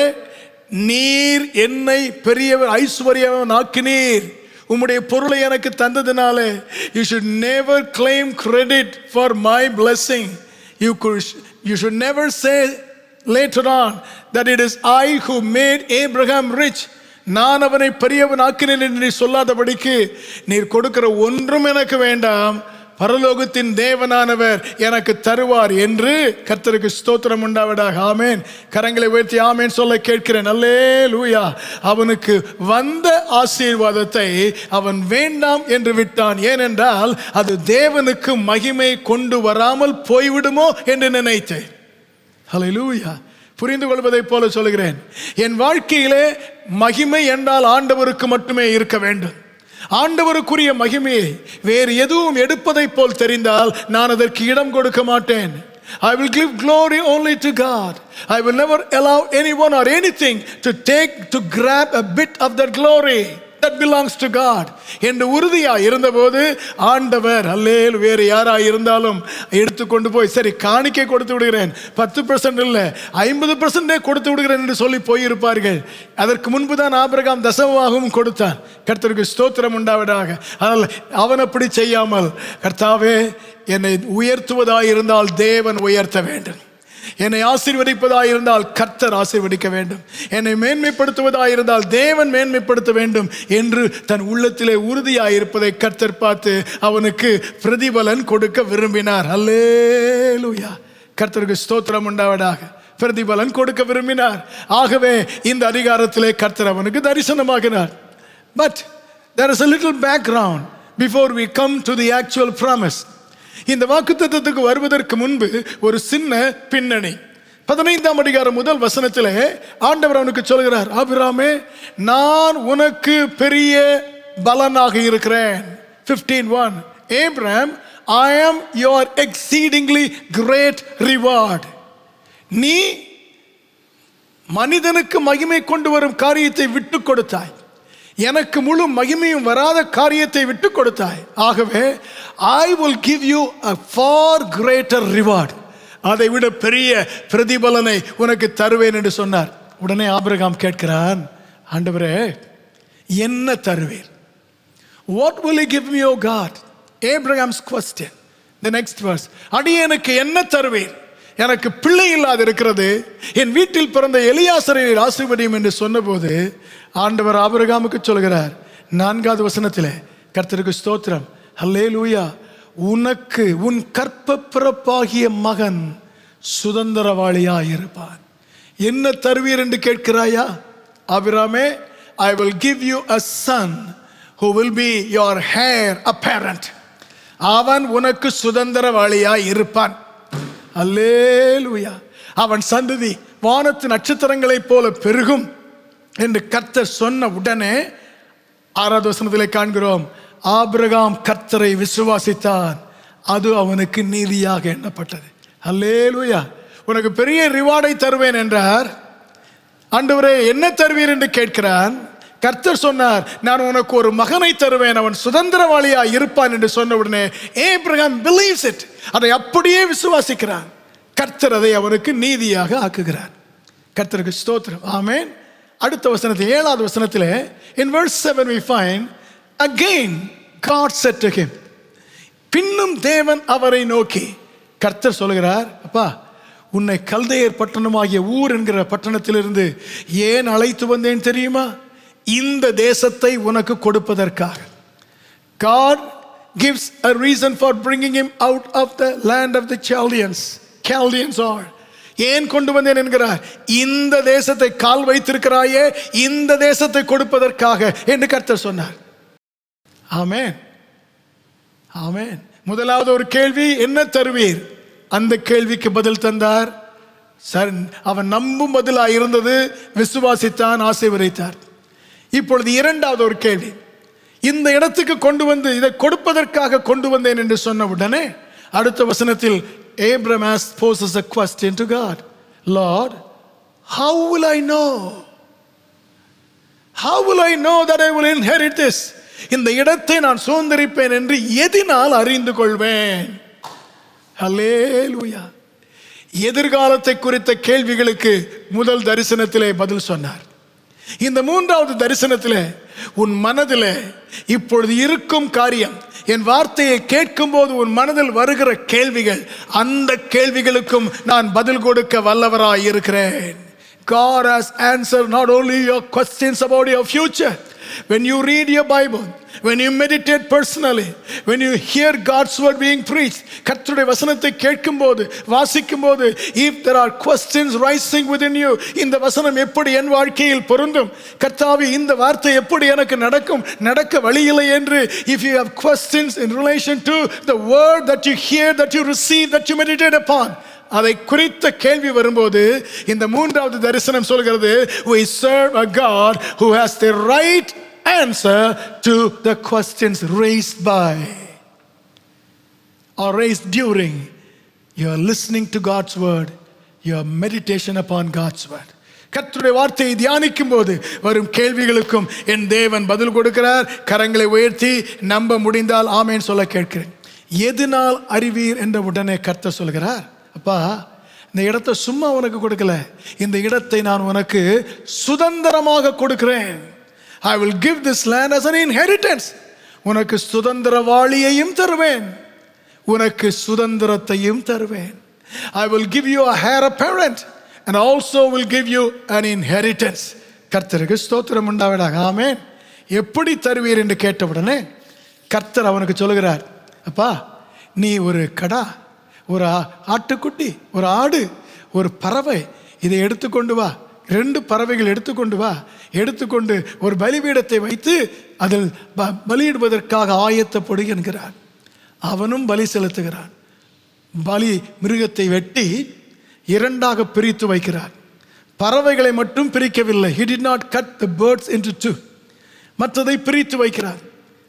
நீர் என்னை பெரியவர் ஐஸ்வர்யவன் ஆக்கினீர், உம்முடைய பொருளை எனக்கு தந்ததினாலே you should never claim credit for my blessing. You should never say later on that it is I who made Abraham rich. நான் அவனை பெரியவன் ஆக்கினேன் என்று நீ சொல்லாதபடிக்கு நீர் கொடுக்கிற ஒன்றும் எனக்கு வேண்டாம், பரலோகத்தின் தேவனானவர் எனக்கு தருவார் என்று கர்த்தருக்கு ஸ்தோத்திரம் உண்டாவதாக. ஆமேன். கரங்களை உயர்த்தி ஆமேன் சொல்ல கேட்கிறேன். அல்லேலூயா. அவனுக்கு வந்த ஆசீர்வாதத்தை அவன் வேண்டாம் என்று விட்டான். ஏனென்றால் அது தேவனுக்கு மகிமை கொண்டு வராமல் போய்விடுமோ என்று நினைத்தேன். ஹல்லேலூயா. புரிந்து கொள்வதை போல சொல்கிறேன். என் வாழ்க்கையிலே மகிமை என்றால் ஆண்டவருக்கு மட்டுமே இருக்க வேண்டும். ஆண்டவருக்குரிய மகிமையை வேறு எதுவும் எடுப்பதை போல் தெரிந்தால் நான் அதற்கு இடம் கொடுக்க மாட்டேன். I will give glory only to God. I will never allow anyone or anything to grab a bit of that glory that belongs to God. என்று உறுதியா இருந்தபோது ஆண்டவர் அல்லேலூயா, வேறு யாரா இருந்தாலும் எடுத்துக்கொண்டு போய் சரி காணிக்கை கொடுத்து விடுகிறேன், 10% இல்லை 50% கொடுத்து விடுகிறேன் என்று சொல்லி போயிருப்பார்கள். அதற்கு முன்புதான் ஆபிரகாம் தசமமாகவும் கொடுத்தான். கர்த்தருக்கு ஸ்தோத்திரம் உண்டாவதாக. ஆனால் அவன் அப்படி செய்யாமல், கர்த்தாவே, என்னை உயர்த்துவதாயிருந்தால் தேவன் உயர்த்த வேண்டும், என்னை ஆசீர்வதிப்பதாயிருந்தால் கர்த்தர் ஆசீர்வதிக்க வேண்டும், என்னை மேன்மைப்படுத்துவதாயிருந்தால் தேவன் மேன்மைப்படுத்த வேண்டும் என்று தன் உள்ளத்திலே உறுதியாயிருப்பதை கர்த்தர் பார்த்து அவனுக்கு பிரதிபலன் கொடுக்க விரும்பினார். அல்லேலூயா. கர்த்தருக்கு ஸ்தோத்திரம் உண்டாவதாக. பிரதிபலன் கொடுக்க விரும்பினார். ஆகவே இந்த அதிகாரத்திலே கர்த்தர் அவனுக்கு தரிசனமாகினார். But there is a little background before we come to the actual promise. இந்த வாக்குத்தத்தத்துக்கு வருவதற்கு முன்பு ஒரு சின்ன பின்னணி. 15ஆம் அதிகாரம் முதல் வசனத்திலே ஆண்டவர் அவனுக்கு சொல்கிறார், ஆபிரகாமே, நான் உனக்கு பெரிய பலனாக இருக்கிறேன். 15:1, Abraham, I am your exceedingly great reward. நீ மனிதனுக்கு மகிமை கொண்டு வரும் காரியத்தை விட்டு கொடுத்தாய், எனக்கு முழு மகிமையும் வராத காரியத்தை விட்டு கொடுத்தாய். ஆகவே I will give you a far greater reward. அதை விட பெரிய பிரதிபலனை உனக்கு தருவேன் என்று சொன்னார். உடனே ஆபிரகாம் கேட்கிறான், ஆண்டவரே, என்ன தருவீர்? What will you give me, O God? Abraham's question. The next verse. அடியேனுக்கு என்ன தருவீர்? எனக்கு பிள்ளை இல்லாது இருக்கிறது, என் வீட்டில் பிறந்த எலியாசரை ஆசீர்வதியும் என்று சொன்னபோது ஆண்டவர் ஆபிரகாமுக்கு சொல்கிறார், 4வது வசனத்திலே, கர்த்தருக்கு ஸ்தோத்திரம், ஹல்லேலூயா, உனக்கு உன் கற்ப பிறப்பாகிய மகன் சுதந்திரவாளியாய் இருப்பான். என்ன தருவீர் என்று கேட்கிறாயா? ஆபிரகாமே, I will give you a son who will be your heir apparent. அவன் உனக்கு சுதந்திரவாளியாய் இருப்பான். அல்லேலூயா. அவன் சந்ததி வானத்து நட்சத்திரங்களைப் போல பெருகும் என்று கர்த்தர் சொன்ன உடனே 6வது வசனத்திலே காண்கிறோம், ஆபிரகாம் கர்த்தரை விசுவாசித்தான், அது அவனுக்கு நீதியாக எண்ணப்பட்டது. அல்லேலூயா. உனக்கு பெரிய ரிவார்டை தருவேன் என்றார். ஆண்டவரே, என்ன தருவீர் என்று கேட்கிறான். கர்த்தர் சொன்னார், நான் உனக்கு ஒரு மகனை தருவேன், அவன் சுதந்திரவாளியாய் இருப்பான் என்று சொன்ன உடனே ஆபிரகாம் believes it. அதை அப்படியே விசுவாசிக்கிறான். கர்த்தர் அதை அவனுக்கு நீதியாக ஆக்குகிறார். கர்த்தருக்கு ஸ்தோத்திரம். ஆமென். அடுத்த வசனத்தில் 7வது வசனத்திலே in verse 7 we find again God said to him. பின்னும் தேவன் அவரை நோக்கி, கர்த்தர் சொல்கிறார், அப்பா, உன்னை கல்தேயர் பட்டணமாகிய ஊர் என்கிற பட்டணத்திலிருந்து ஏன் அழைத்து வந்தேன் தெரியுமா? இந்த தேசத்தை உனக்கு கொடுப்பதற்காக. God gives a reason for bringing him out of the land of the Chaldeans. Chaldeans are. ஏன் கொண்டு வந்தேன் என்கிறார்? இந்த தேசத்தை கால் வைத்திருக்கிறாயே, இந்த தேசத்தை கொடுப்பதற்காக என்று கர்த்தர் சொன்னார். ஆமென், ஆமென். முதலாவது ஒரு கேள்வி, என்ன தருவீர்? அந்த கேள்விக்கு பதில் தந்தார். அவன் நம்பும் பதிலாக இருந்தது, விசுவாசித்தான், ஆசீர்வதித்தார். இப்பொழுது 2வது ஒரு கேள்வி, இந்த இடத்துக்கு கொண்டு வந்து இதை கொடுப்பதற்காக கொண்டு வந்தேன் என்று சொன்ன உடனே அடுத்த வசனத்தில் Abraham poses a question to God. Lord, how will I know? How will I know that I will inherit this? இந்த இடத்தை நான் சுதந்தரிப்பேன் என்று எதினால் அறிந்து கொள்வேன்? ஹல்லேலூயா. எதிர்காலத்தை குறித்த கேள்விகளுக்கு முதல் தரிசனத்திலே பதில் சொன்னார். இந்த 3வது தரிசனத்திலே உன் மனதிலே இப்பொழுது இருக்கும் காரியம், என் வார்த்தையை கேட்கும் போது உன் மனதில் வருகிற கேள்விகள், அந்த கேள்விகளுக்கும் நான் பதில் கொடுக்க வல்லவராய் இருக்கிறேன். God has answered not only your questions about your future. When you read your Bible, when you meditate personally, when you hear God's word being preached, கர்த்தருடைய வசனத்தை கேட்கும்போது, வாசிக்கும்போது, if there are questions rising within you, இந்த வசனம் எப்படி என் வாழ்க்கையில் பொருந்தும், கர்த்தாவே இந்த வார்த்தை எப்படி எனக்கு நடக்க வழியில்லை என்று, if you have questions in relation to the word that you hear, that you receive, that you meditate upon, அதை குறித்த கேள்வி வரும்போது இந்த 3வது தரிசனம் சொல்கிறது, we serve a God who has the right answer to the questions raised by or raised during your listening to God's word, your meditation upon God's word. கர்த்தருடைய வார்த்தையை தியானிக்கும் போது வரும் கேள்விகளுக்கும் என் தேவன் பதில் கொடுக்கிறார். கரங்களை உயர்த்தி நம்ப முடிந்தால் ஆமென் சொல்ல கேட்கிறேன். எதனால் அறிவீர் என்ற உடனே கர்த்தர் சொல்கிறார், அப்பா, இந்த இடத்தை சும்மா உனக்கு கொடுக்கல, இந்த இடத்தை நான் உனக்கு சுதந்திரமாக கொடுக்கிறேன். I will give this land as an inheritance. உனக்கு சுதந்திரவாளியையும் தருவேன், உனக்கு சுதந்திரத்தையும் தருவேன். I will give you a heir apparent and also will give you an inheritance. கர்த்தருக்கு ஸ்தோத்திரம் உண்டாவதாக. ஆமென். எப்படி தருவீர் என்று கேட்டவுடனே கர்த்தர் அவனுக்கு சொல்கிறார், அப்பா, நீ ஒரு கடா, ஒரு ஆட்டுக்குட்டி, ஒரு ஆடு, ஒரு பறவை, இதை எடுத்துக்கொண்டு வா, 2 பறவைகள் எடுத்துக்கொண்டு வா, எடுத்துக்கொண்டு ஒரு பலிபீடத்தை வைத்து அதில் பலியிடுவதற்காக ஆயத்தப்படு என்கிறார். அவனும் பலி செலுத்துகிறான். பலி மிருகத்தை வெட்டி 2ஆக பிரித்து வைக்கிறார். பறவைகளை மட்டும் பிரிக்கவில்லை. He did not cut the birds into 2. மற்றதை பிரித்து வைக்கிறார்.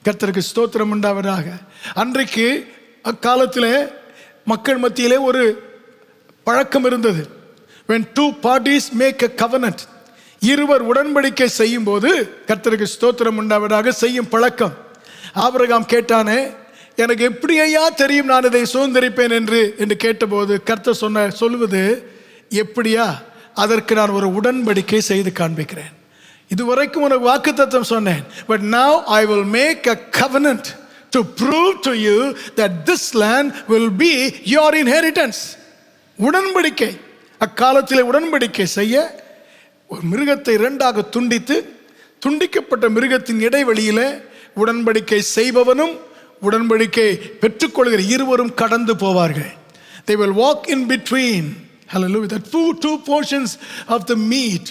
கர்த்தருக்கு ஸ்தோத்திரம் உண்டாவதாக. அன்றைக்கு அக்காலத்திலே மக்கள் மத்தியிலே ஒரு பழக்கம் இருந்தது. When 2 parties make a covenant, இருவர் உடன்படிக்கை செய்யும் போது, கர்த்தருக்கு ஸ்தோத்திரம் உண்டாவதாக, செய்யும் பழக்கம். ஆபிரகாம் கேட்டானே, எனக்கு எப்படி ஐயா தெரியும் நான் இதை சுதந்திரிப்பேன் என்று கேட்டபோது கர்த்தர் சொல்லுவது, எப்படியா, அதற்கு நான் ஒரு உடன்படிக்கை செய்து காண்பிக்கிறேன். இதுவரைக்கும் உனக்கு வாக்குத்தத்தம் சொன்னேன், but now I will make a covenant to prove to you that this land will be your inheritance. உடன்படிக்கை. அக்காலத்தில் உடன்படிக்கை செய்ய ஒரு மிருகத்தை 2ஆக துண்டித்து, துண்டிக்கப்பட்ட மிருகத்தின் இடைவெளியில் உடன்படிக்கை செய்பவனும் உடன்படிக்கை பெற்றுக்கொள்கிற இருவரும் கடந்து போவார்கள். They will walk in between. Hallelujah. That 2 portions of the meat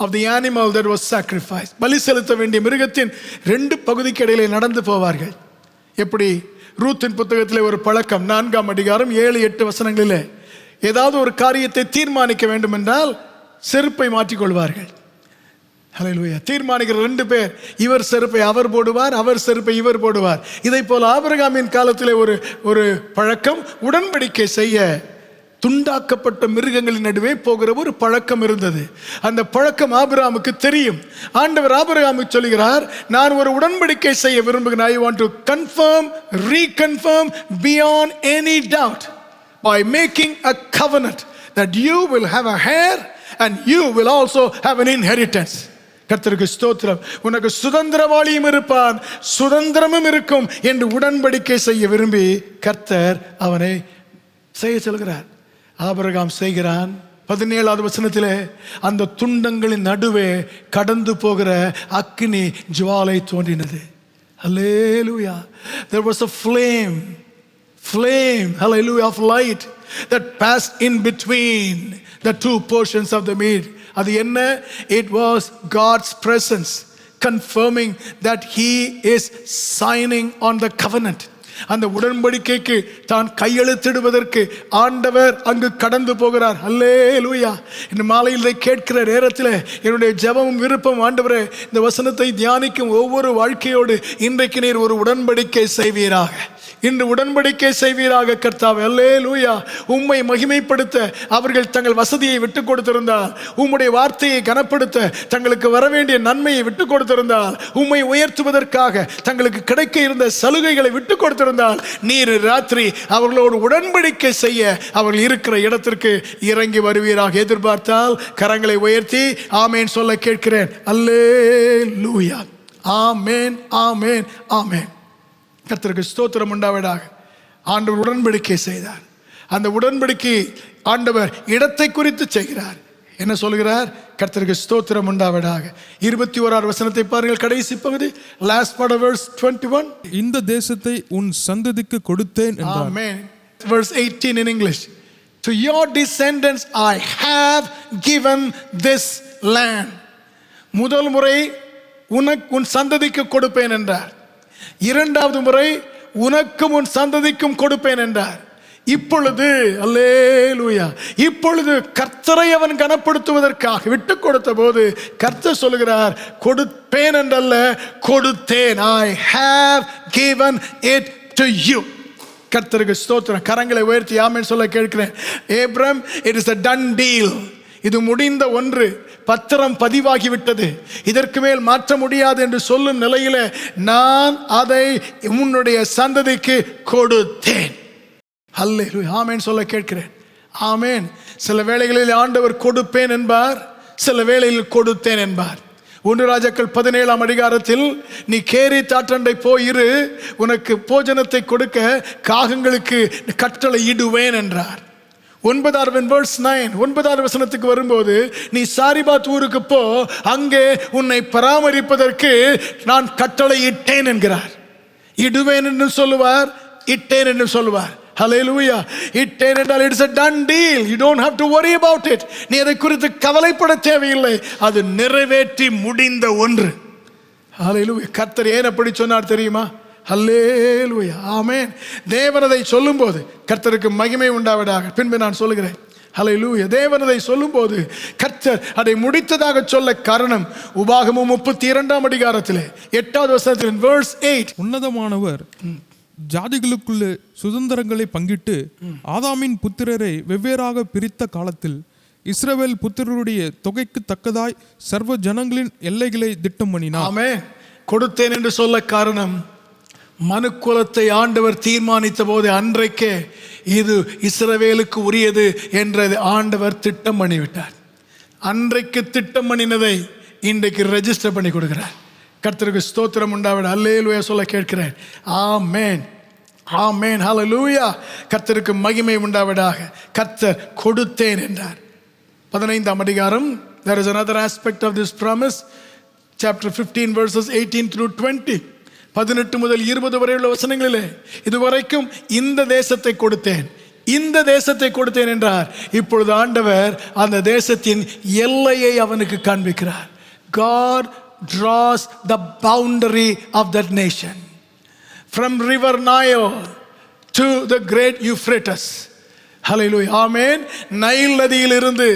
of the animal that was sacrificed. பலி செலுத்த வேண்டிய மிருகத்தின் 2 பகுதிக்கு இடையிலே நடந்து போவார்கள். எப்படி ரூத்தின் புத்தகத்திலே ஒரு பழக்கம், 4ஆம் அதிகாரம் 7-8 வசனங்களிலே ஏதாவது ஒரு காரியத்தை தீர்மானிக்க வேண்டும் என்றால் செருப்பை மாற்றிக்கொள்வார்கள். ஹல்லேலூயா. தீர்மானிக்கிற 2 பேர், இவர் செருப்பை அவர் போடுவார், அவர் செருப்பை இவர் போடுவார். இதை போல ஆபிரகாமின் காலத்திலே ஒரு பழக்கம், உடன்படிக்கை செய்ய துண்டாக்கப்பட்ட மிருகங்களின் நடுவே போகிற ஒரு பழக்கம் இருந்தது. அந்த பழக்கம் ஆபிரகாமுக்கு தெரியும். ஆண்டவர் ஆபிரகாமுக்கு சொல்கிறார், நான் ஒரு உடன்படிக்கை செய்ய விரும்புகிறேன். I want to confirm, reconfirm beyond any doubt by making a covenant that you will have a heir and you will also have an inheritance. கர்த்தருக்கு ஸ்தோத்திரம். உனக்கு சுதந்திரவாளியும் இருப்பான், சுதந்திரமும் இருக்கும் என்று உடன்படிக்கை செய்ய விரும்பி கர்த்தர் அவனை செய்ய சொல்கிறார். ஆபிரகாம் செய்கிறான். 17வது வசனத்திலே அந்த துண்டங்களின் நடுவே கடந்து போகிற அக்கினி ஜுவாலை தோன்றினது. ஹல்லேலூயா. There was a flame, hallelujah, of light that passed in between the 2 portions of the meat. அது என்ன? It was God's presence confirming that he is signing on the covenant. அந்த உடன்படிக்கைக்கு தான் கையெழுத்திடுவதற்கு ஆண்டவர் அங்கு கடந்து போகிறார். அல்லேலூயா. இந்த மாலையில் இதை கேட்கிற நேரத்தில் என்னுடைய ஜெபமும் விருப்பம், ஆண்டவரே, இந்த வசனத்தை தியானிக்கும் ஒவ்வொரு வாழ்க்கையோடு இன்றைக்கு நீர் ஒரு உடன்படிக்கை செய்வீராக. இன்று உடன்படிக்கை செய்வீராக கர்த்தாவே. அல்லேலூயா. உம்மை மகிமைப்படுத்த அவர்கள் தங்கள் வசதியை விட்டு கொடுத்திருந்தால், உம்முடைய வார்த்தையை கனப்படுத்த தங்களுக்கு வரவேண்டிய நன்மையை விட்டு கொடுத்திருந்தால், உம்மை உயர்த்துவதற்காக தங்களுக்கு கிடைக்க இருந்த சலுகைகளை விட்டு கொடுத்திருந்தால், நீர் ராத்திரி அவர்களோடு உடன்படிக்கை செய்ய அவர்கள் இருக்கிற இடத்திற்கு இறங்கி வருவீராக. எதிர்பார்த்தால் கரங்களை உயர்த்தி ஆமேன் சொல்ல கேட்கிறேன். அல்லேலூயா. ஆமேன், ஆமேன், ஆமேன். கர்த்தருக்கு ஸ்தோத்திரம் உண்டாவதாக. ஆண்டவர் உடன்படிக்கை செய்தார். அந்த உடன்படிக்கை ஆண்டவர் இடத்தை குறித்து செய்கிறார். என்ன சொல்கிறார்? கர்த்தருக்கு ஸ்தோத்திரம் உண்டாவதாக. 21வது வசனத்தை பாருங்கள், கடைசி பகுதி, last part of verse 21. இந்த தேசத்தை உன் சந்ததிக்கு கொடுத்தேன் என்றார். Amen. Verse 18 in English. To your descendants I have given this land. முதல் முறை உன் சந்ததிக்கு கொடுப்பேன் என்றார். 2வது முறை உனக்கும் உன் சந்ததிக்கும் கொடுப்பேன் என்றார். இப்பொழுது அல்லேலூயா, இப்பொழுது கர்த்தரை அவன் கனப்படுத்துவதற்காக விட்டு கொடுத்த போது கர்த்தர் சொல்கிறார், கொடுப்பேன் என்றல்ல, கொடுத்தேன். I have given it to you. கர்த்தருக்கு ஸ்தோத்திரம். கரங்களை உயர்த்தி ஆமென் சொல்ல கேட்கிறேன். ஏப்ரம், it is a done deal. இது முடிந்த ஒன்று, பத்திரம் பதிவாகிவிட்டது, இதற்கு மேல் மாற்ற முடியாது என்று சொல்லும் நிலையில நான் அதை உன்னுடைய சந்ததிக்கு கொடுத்தேன். அல்லேலூயா. ஆமென் சொல்ல கேட்கிறேன். ஆமென். சில வேளைகளில் ஆண்டவர் கொடுப்பேன் என்பார், சில வேளையில் கொடுத்தேன் என்பார். 1 ராஜாக்கள் 17ஆம் அதிகாரத்தில் நீ கேரி தாற்றண்டை போயிரு, உனக்கு போஜனத்தை கொடுக்க காகங்களுக்கு கட்டளை இடுவேன் என்றார். 9வது வசனத்துக்கு வரும்போது, நீ சாரிபாத் ஊருக்கு போ, அங்கே உன்னை பராமரிப்பதற்கு நான் கட்டளை இட்டேன் என்கிறார். இடுவேன் என்று சொல்லுவார், இட்டேன் என்று சொல்லுவார். Hallelujah. Itthen என்றால் it's a done deal. You don't have to worry about it. நீ அதை குறித்து கவலைப்பட தேவையில்லை. அது நிறைவேற்றி முடிந்த ஒன்று. Hallelujah. கர்த்தர் ஏன் அப்படி சொன்னார் தெரியுமா? ஹல்லேலூயா, ஆமென். தேவன் அதை சொல்லும்போது கர்த்தருக்கு மகிமை உண்டாவதாக. பின்பு நான் சொல்லுகிறேன். ஹல்லேலூயா. தேவன் அதை சொல்லும்போது கர்த்தர் அதை முடித்ததாக சொல்ல காரணம் உபாகமம் 32ஆம் அதிகாரத்திலே 8வது வசனத்தில் verse 8, உன்னதமானவர் ஜாதிகளுக்குள்ளே சுதந்திரங்களை பங்கிட்டு ஆதாமின் புத்திரரை வெவ்வேறாக பிரித்த காலத்தில் இஸ்ரவேல் புத்திரருடைய தொகைக்கு தக்கதாய் சர்வ ஜனங்களின் எல்லைகளை திட்டம் பண்ணினார். ஆமென். கொடுத்தேன் என்று சொல்ல காரணம் மனுக்குலத்தை ஆண்டவர் தீர்மானித்த போது அன்றைக்கே இது இஸ்ரவேலுக்கு உரியது என்றது ஆண்டவர் திட்டம் பண்ணிவிட்டார். அன்றைக்கு திட்டம் பண்ணினதை இன்றைக்கு ரெஜிஸ்டர் பண்ணி கொடுக்கிறார். கர்த்தருக்கு ஸ்தோத்திரம் உண்டாவிட. அல்லேலூயா சொல்ல கேட்கிறேன். ஆமென், ஆமென், ஹல்லேலூயா. கர்த்தருக்கு மகிமை உண்டாவிடாக. கர்த்தர் கொடுத்தேன் என்றார். 15ஆம் அதிகாரம். There is another aspect of this promise. Chapter 15 verses 18 through 20. 18 முதல் 20 வரை உள்ள வசனங்களிலே இதுவரைக்கும் இந்த தேசத்தை கொடுத்தேன், இந்த தேசத்தை கொடுத்தேன் என்றார். இப்பொழுது ஆண்டவர் அந்த தேசத்தின் எல்லையை அவனுக்கு காண்பிக்கிறார். God draws the boundary of that nation from river Nile to the great Euphrates. Hallelujah, amen. Nile நதியிலிருந்து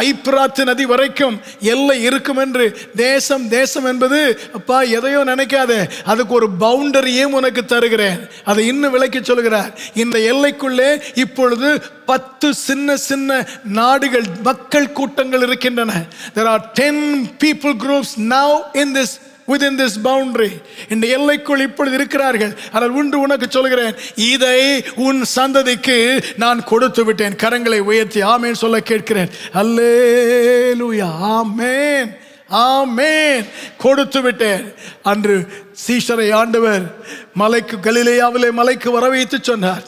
ஐப்ராத்து நதி வரைக்கும் எல்லை இருக்கும் என்று தேசம் தேசம் என்பது அப்பா எதையோ நினைக்காதே, அதுக்கு ஒரு பவுண்டரியும் உனக்கு தருகிறேன். அதை இன்னும் விளக்கி சொல்கிறார். இந்த எல்லைக்குள்ளே இப்பொழுது 10 சின்ன சின்ன நாடுகள், மக்கள் கூட்டங்கள் இருக்கின்றன. There are 10 people groups now in this within this boundary. இந்த எல்லைக்குள் இப்பொழுது இருக்கிறார்கள். ஆனால் ஒன்று உனக்கு சொல்கிறேன், இதை உன் சந்ததிக்கு நான் கொடுத்து விட்டேன். கரங்களை உயர்த்தி ஆமென் சொல்ல கேட்கிறேன். அல்லேலூயா, ஆமென், ஆமென். கொடுத்து விட்டேன். அன்று சீஷரை ஆண்டவர் மலைக்கு, கலிலேயாவிலே மலைக்கு வர வைத்து சொன்னார்.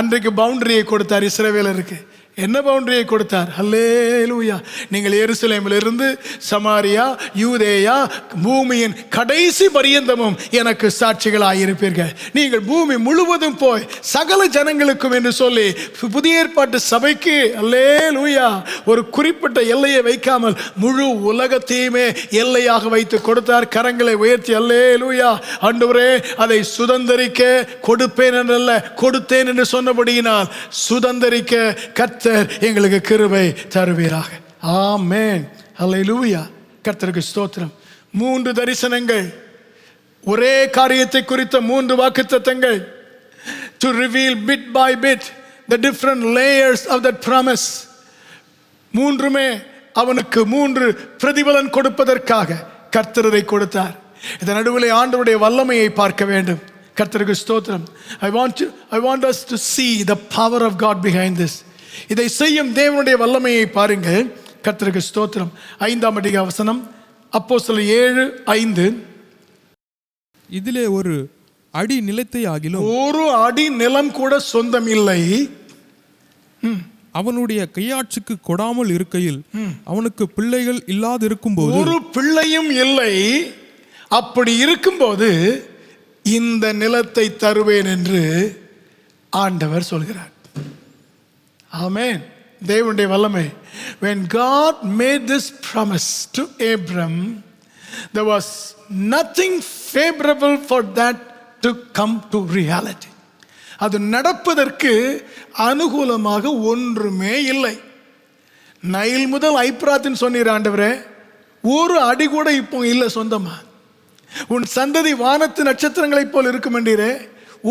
அன்றைக்கு பவுண்டரியை கொடுத்தார் இஸ்ரவேலருக்கு. என்ன பவுண்டரியை கொடுத்தார்? ஹல்லேலூயா. நீங்கள் எருசலேமிலிருந்து சமாரியா, யூதேயா, பூமியின் கடைசி பரியந்தமும் எனக்கு சாட்சிகளாயிருப்பீர்கள். நீங்கள் பூமி முழுவதும் போய் சகல ஜனங்களுக்கும் என்று சொல்லி புதிய ஏற்பாட்டு சபைக்கு ஹல்லேலூயா ஒரு குறிப்பிட்ட எல்லையை வைக்காமல் முழு உலகத்தையுமே எல்லையாக வைத்து கொடுத்தார். கரங்களை உயர்த்தி ஹல்லேலூயா. ஆண்டவரே, அதை சுதந்தரிக்க கொடுப்பேன் என்றல்ல, கொடுத்தேன் என்று சொன்னபடியினால் சுதந்தரிக்க கர்த்தர் எங்களுக்கு கிருபை தருவீராக. ஆமென், ஹல்லேலூயா. கர்த்தருக்கு ஸ்தோத்திரம். 3 தரிசனங்கள், ஒரே காரியத்தை குறித்த 3 வாக்குத்தத்தங்கள். To reveal bit by bit the different layers of that promise. மூன்றுமே அவனுக்கு 3 பிரதிபலன் கொடுப்பதற்காக கர்த்தரை கொடுத்தார். இதன் நடுவிலே ஆண்டவருடைய வல்லமையை பார்க்க வேண்டும். கர்த்தருக்கு ஸ்தோத்திரம். I want us to see the power of God behind this. இதை செய்யும் தேவனுடைய வல்லமையை பாருங்கள். கர்த்தருக்கு ஸ்தோத்திரம். 5ஆம் அதிகார வசனம், அப்போஸ்தலர் 7:5. இதிலே ஒரு அடி நிலத்தை ஆகிலும், ஒரு அடி நிலம் கூட சொந்தம் இல்லை. அவனுடைய கையாட்சிக்கு கொடாமல் இருக்கையில் அவனுக்கு பிள்ளைகள் இல்லாதிருக்கும் போது, ஒரு பிள்ளையும் இல்லை. அப்படி இருக்கும்போது இந்த நிலத்தை தருவேன் என்று ஆண்டவர் சொல்கிறார். ஆமென், தேவனுடைய வல்லமை. When God made this promise to Abram, there was nothing favorable for that to come to reality. அது நடப்பதற்கு அனுகூலமாக ஒன்றுமே இல்லை. நைல் முதல் ஐப்ராத்தின் சொன்னீர் ஆண்டவரே, ஒரு அடி கூட இப்போ இல்லை சொந்தமா. உன் சந்ததி வானத்து நட்சத்திரங்களைப் போல் இருக்கும் என்றீரே,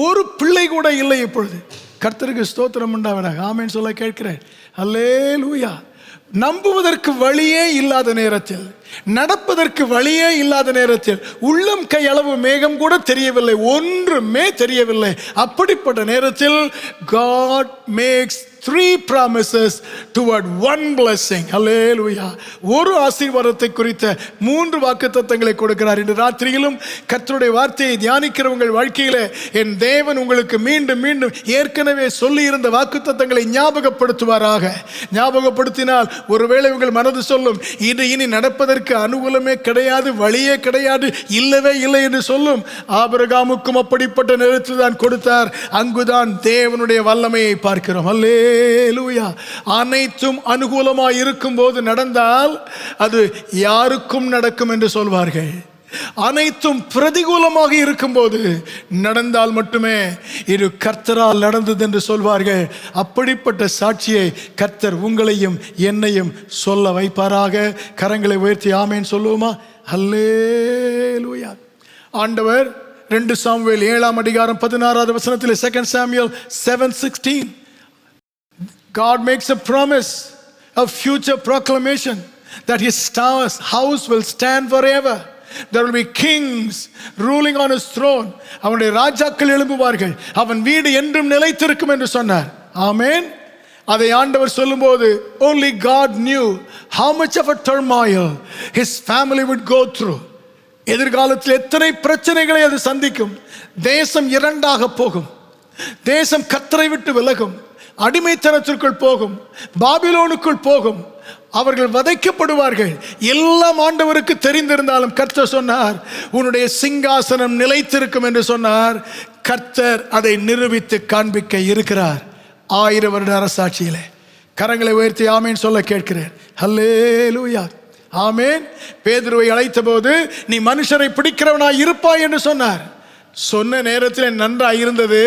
ஒரு பிள்ளை கூட இல்லை இப்பொழுது. கர்த்தருக்கு ஸ்தோத்திரம் உண்டாவதாக. ஆமென் சொல்ல கேட்கிறேன். அல்லேலூயா. நம்புவதற்கு வழியே இல்லாத நேரத்தில், நடப்பதற்கு வழியே இல்லாத நேரத்தில், உள்ளம் கை அளவு மேகம் கூட தெரியவில்லை, ஒன்றுமே தெரியவில்லை. அப்படிப்பட்ட நேரத்தில் God makes 3 promises toward one blessing. Hallelujah. ஒரு ஆசீர்வாதத்தை குறித்த 3 வாக்குத்தத்தங்களை கொடுக்கிறார். இன்று ராத்திரியிலும் கர்த்தருடைய வார்த்தையை தியானிக்கிற உங்கள் வாழ்க்கையில என் தேவன் உங்களுக்கு மீண்டும் மீண்டும் ஏற்கனவே சொல்லி இருந்த வாக்குத்தத்தங்களை ஞாபகப்படுத்துவாராக. ஞாபகப்படுத்தினால் ஒருவேளை உங்கள் மனது சொல்லும், இது இனி நடப்பதற்கு அனுகூலமே கிடையாது, வழியே கிடையாது, இல்லவே இல்லை என்று சொல்லும். ஆபிரகாமுக்கும் அப்படிப்பட்ட நேரத்தில் தான் கொடுத்தார். அங்குதான் தேவனுடைய வல்லமையை பார்க்கிறோம். அல்லேலூயா. அனைத்தும் அனுகூலமாய் இருக்கும் போது நடந்தால் அது யாருக்கும் நடக்கும் என்று சொல்வார்கள். அனைத்தும் பிரதிகூலமாக இருக்கும்போது நடந்தால் மட்டுமே இது கர்த்தரால் நடந்தது என்று சொல்வார்கள். அப்படிப்பட்ட சாட்சியை கர்த்தர் உங்களையும் என்னையும் சொல்ல வைப்பாராக. கரங்களை உயர்த்தி ஆமேன் சொல்லுவோமா? அல்லேலூயா. ஆண்டவர் 2 சாமுவேல் 7ஆம் அதிகாரம் 16வது வசனத்தில் 2 Samuel 7:16 God makes a promise of future proclamation that his house will stand forever. There will be kings ruling on his throne. அவனுடைய ராஜாக்கள் எழும்புவார்கள், அவன் வீடு என்றும் நிலைத்திருக்கும் என்று சொன்னார். ஆமென். அதை ஆண்டவர் சொல்லும்போது only God knew how much of a turmoil his family would go through. எதிர்காலத்தில் எத்தனை பிரச்சனைகளை அது சந்திக்கும். தேசம் இரண்டாக போகும், தேசம் கர்த்தரை விட்டு விலகும், அடிமைத்தனத்திற்குள் போகும், பாபிலோனுக்குள் போகும், அவர்கள் வதைக்கப்படுவார்கள். எல்லாம் ஆண்டவருக்கு தெரிந்திருந்தாலும் கர்த்தர் சொன்னார், உன்னுடைய சிங்காசனம் நிலைத்திருக்கும் என்று சொன்னார். கர்த்தர் அதை நிரூபித்து காண்பிக்க இருக்கிறார் 1000 வருட அரசாட்சியிலே. கரங்களை உயர்த்தி ஆமேன் சொல்ல கேட்கிறேன். ஹல்லேலூயா. ஆமென். பேதுருவை அழைத்த போது நீ மனுஷரை பிடிக்கிறவனாய் இருப்பாய் என்று சொன்னார். சொன்ன நேரத்தில் நன்றாக இருந்தது,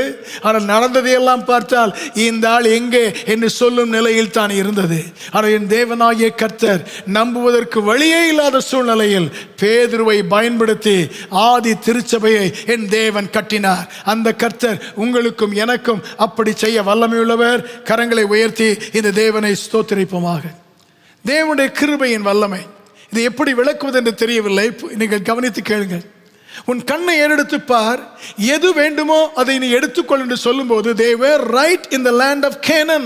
ஆனால் நடந்ததையெல்லாம் பார்த்தால் இந்த ஆள் எங்கே என்று சொல்லும் நிலையில் தான் இருந்தது. ஆனால் என் தேவனாகிய கர்த்தர் நம்புவதற்கு வழியே இல்லாத சூழ்நிலையில் பேதுருவை பயன்படுத்தி ஆதி திருச்சபையை என் தேவன் கட்டினார். அந்த கர்த்தர் உங்களுக்கும் எனக்கும் அப்படி செய்ய வல்லமையுள்ளவர். கரங்களை உயர்த்தி இந்த தேவனை ஸ்தோத்திரிப்போமாக. தேவனுடைய கிருபையின் வல்லமை இதை எப்படி விளக்குவது என்று தெரியவில்லை. நீங்கள் கவனித்து கேளுங்கள். உன் கண்ணை ஏறெடுத்து பார், எது வேண்டுமோ அதை நீ எடுத்துக்கொள் என்று சொல்லும்போது they were right in the land of Canaan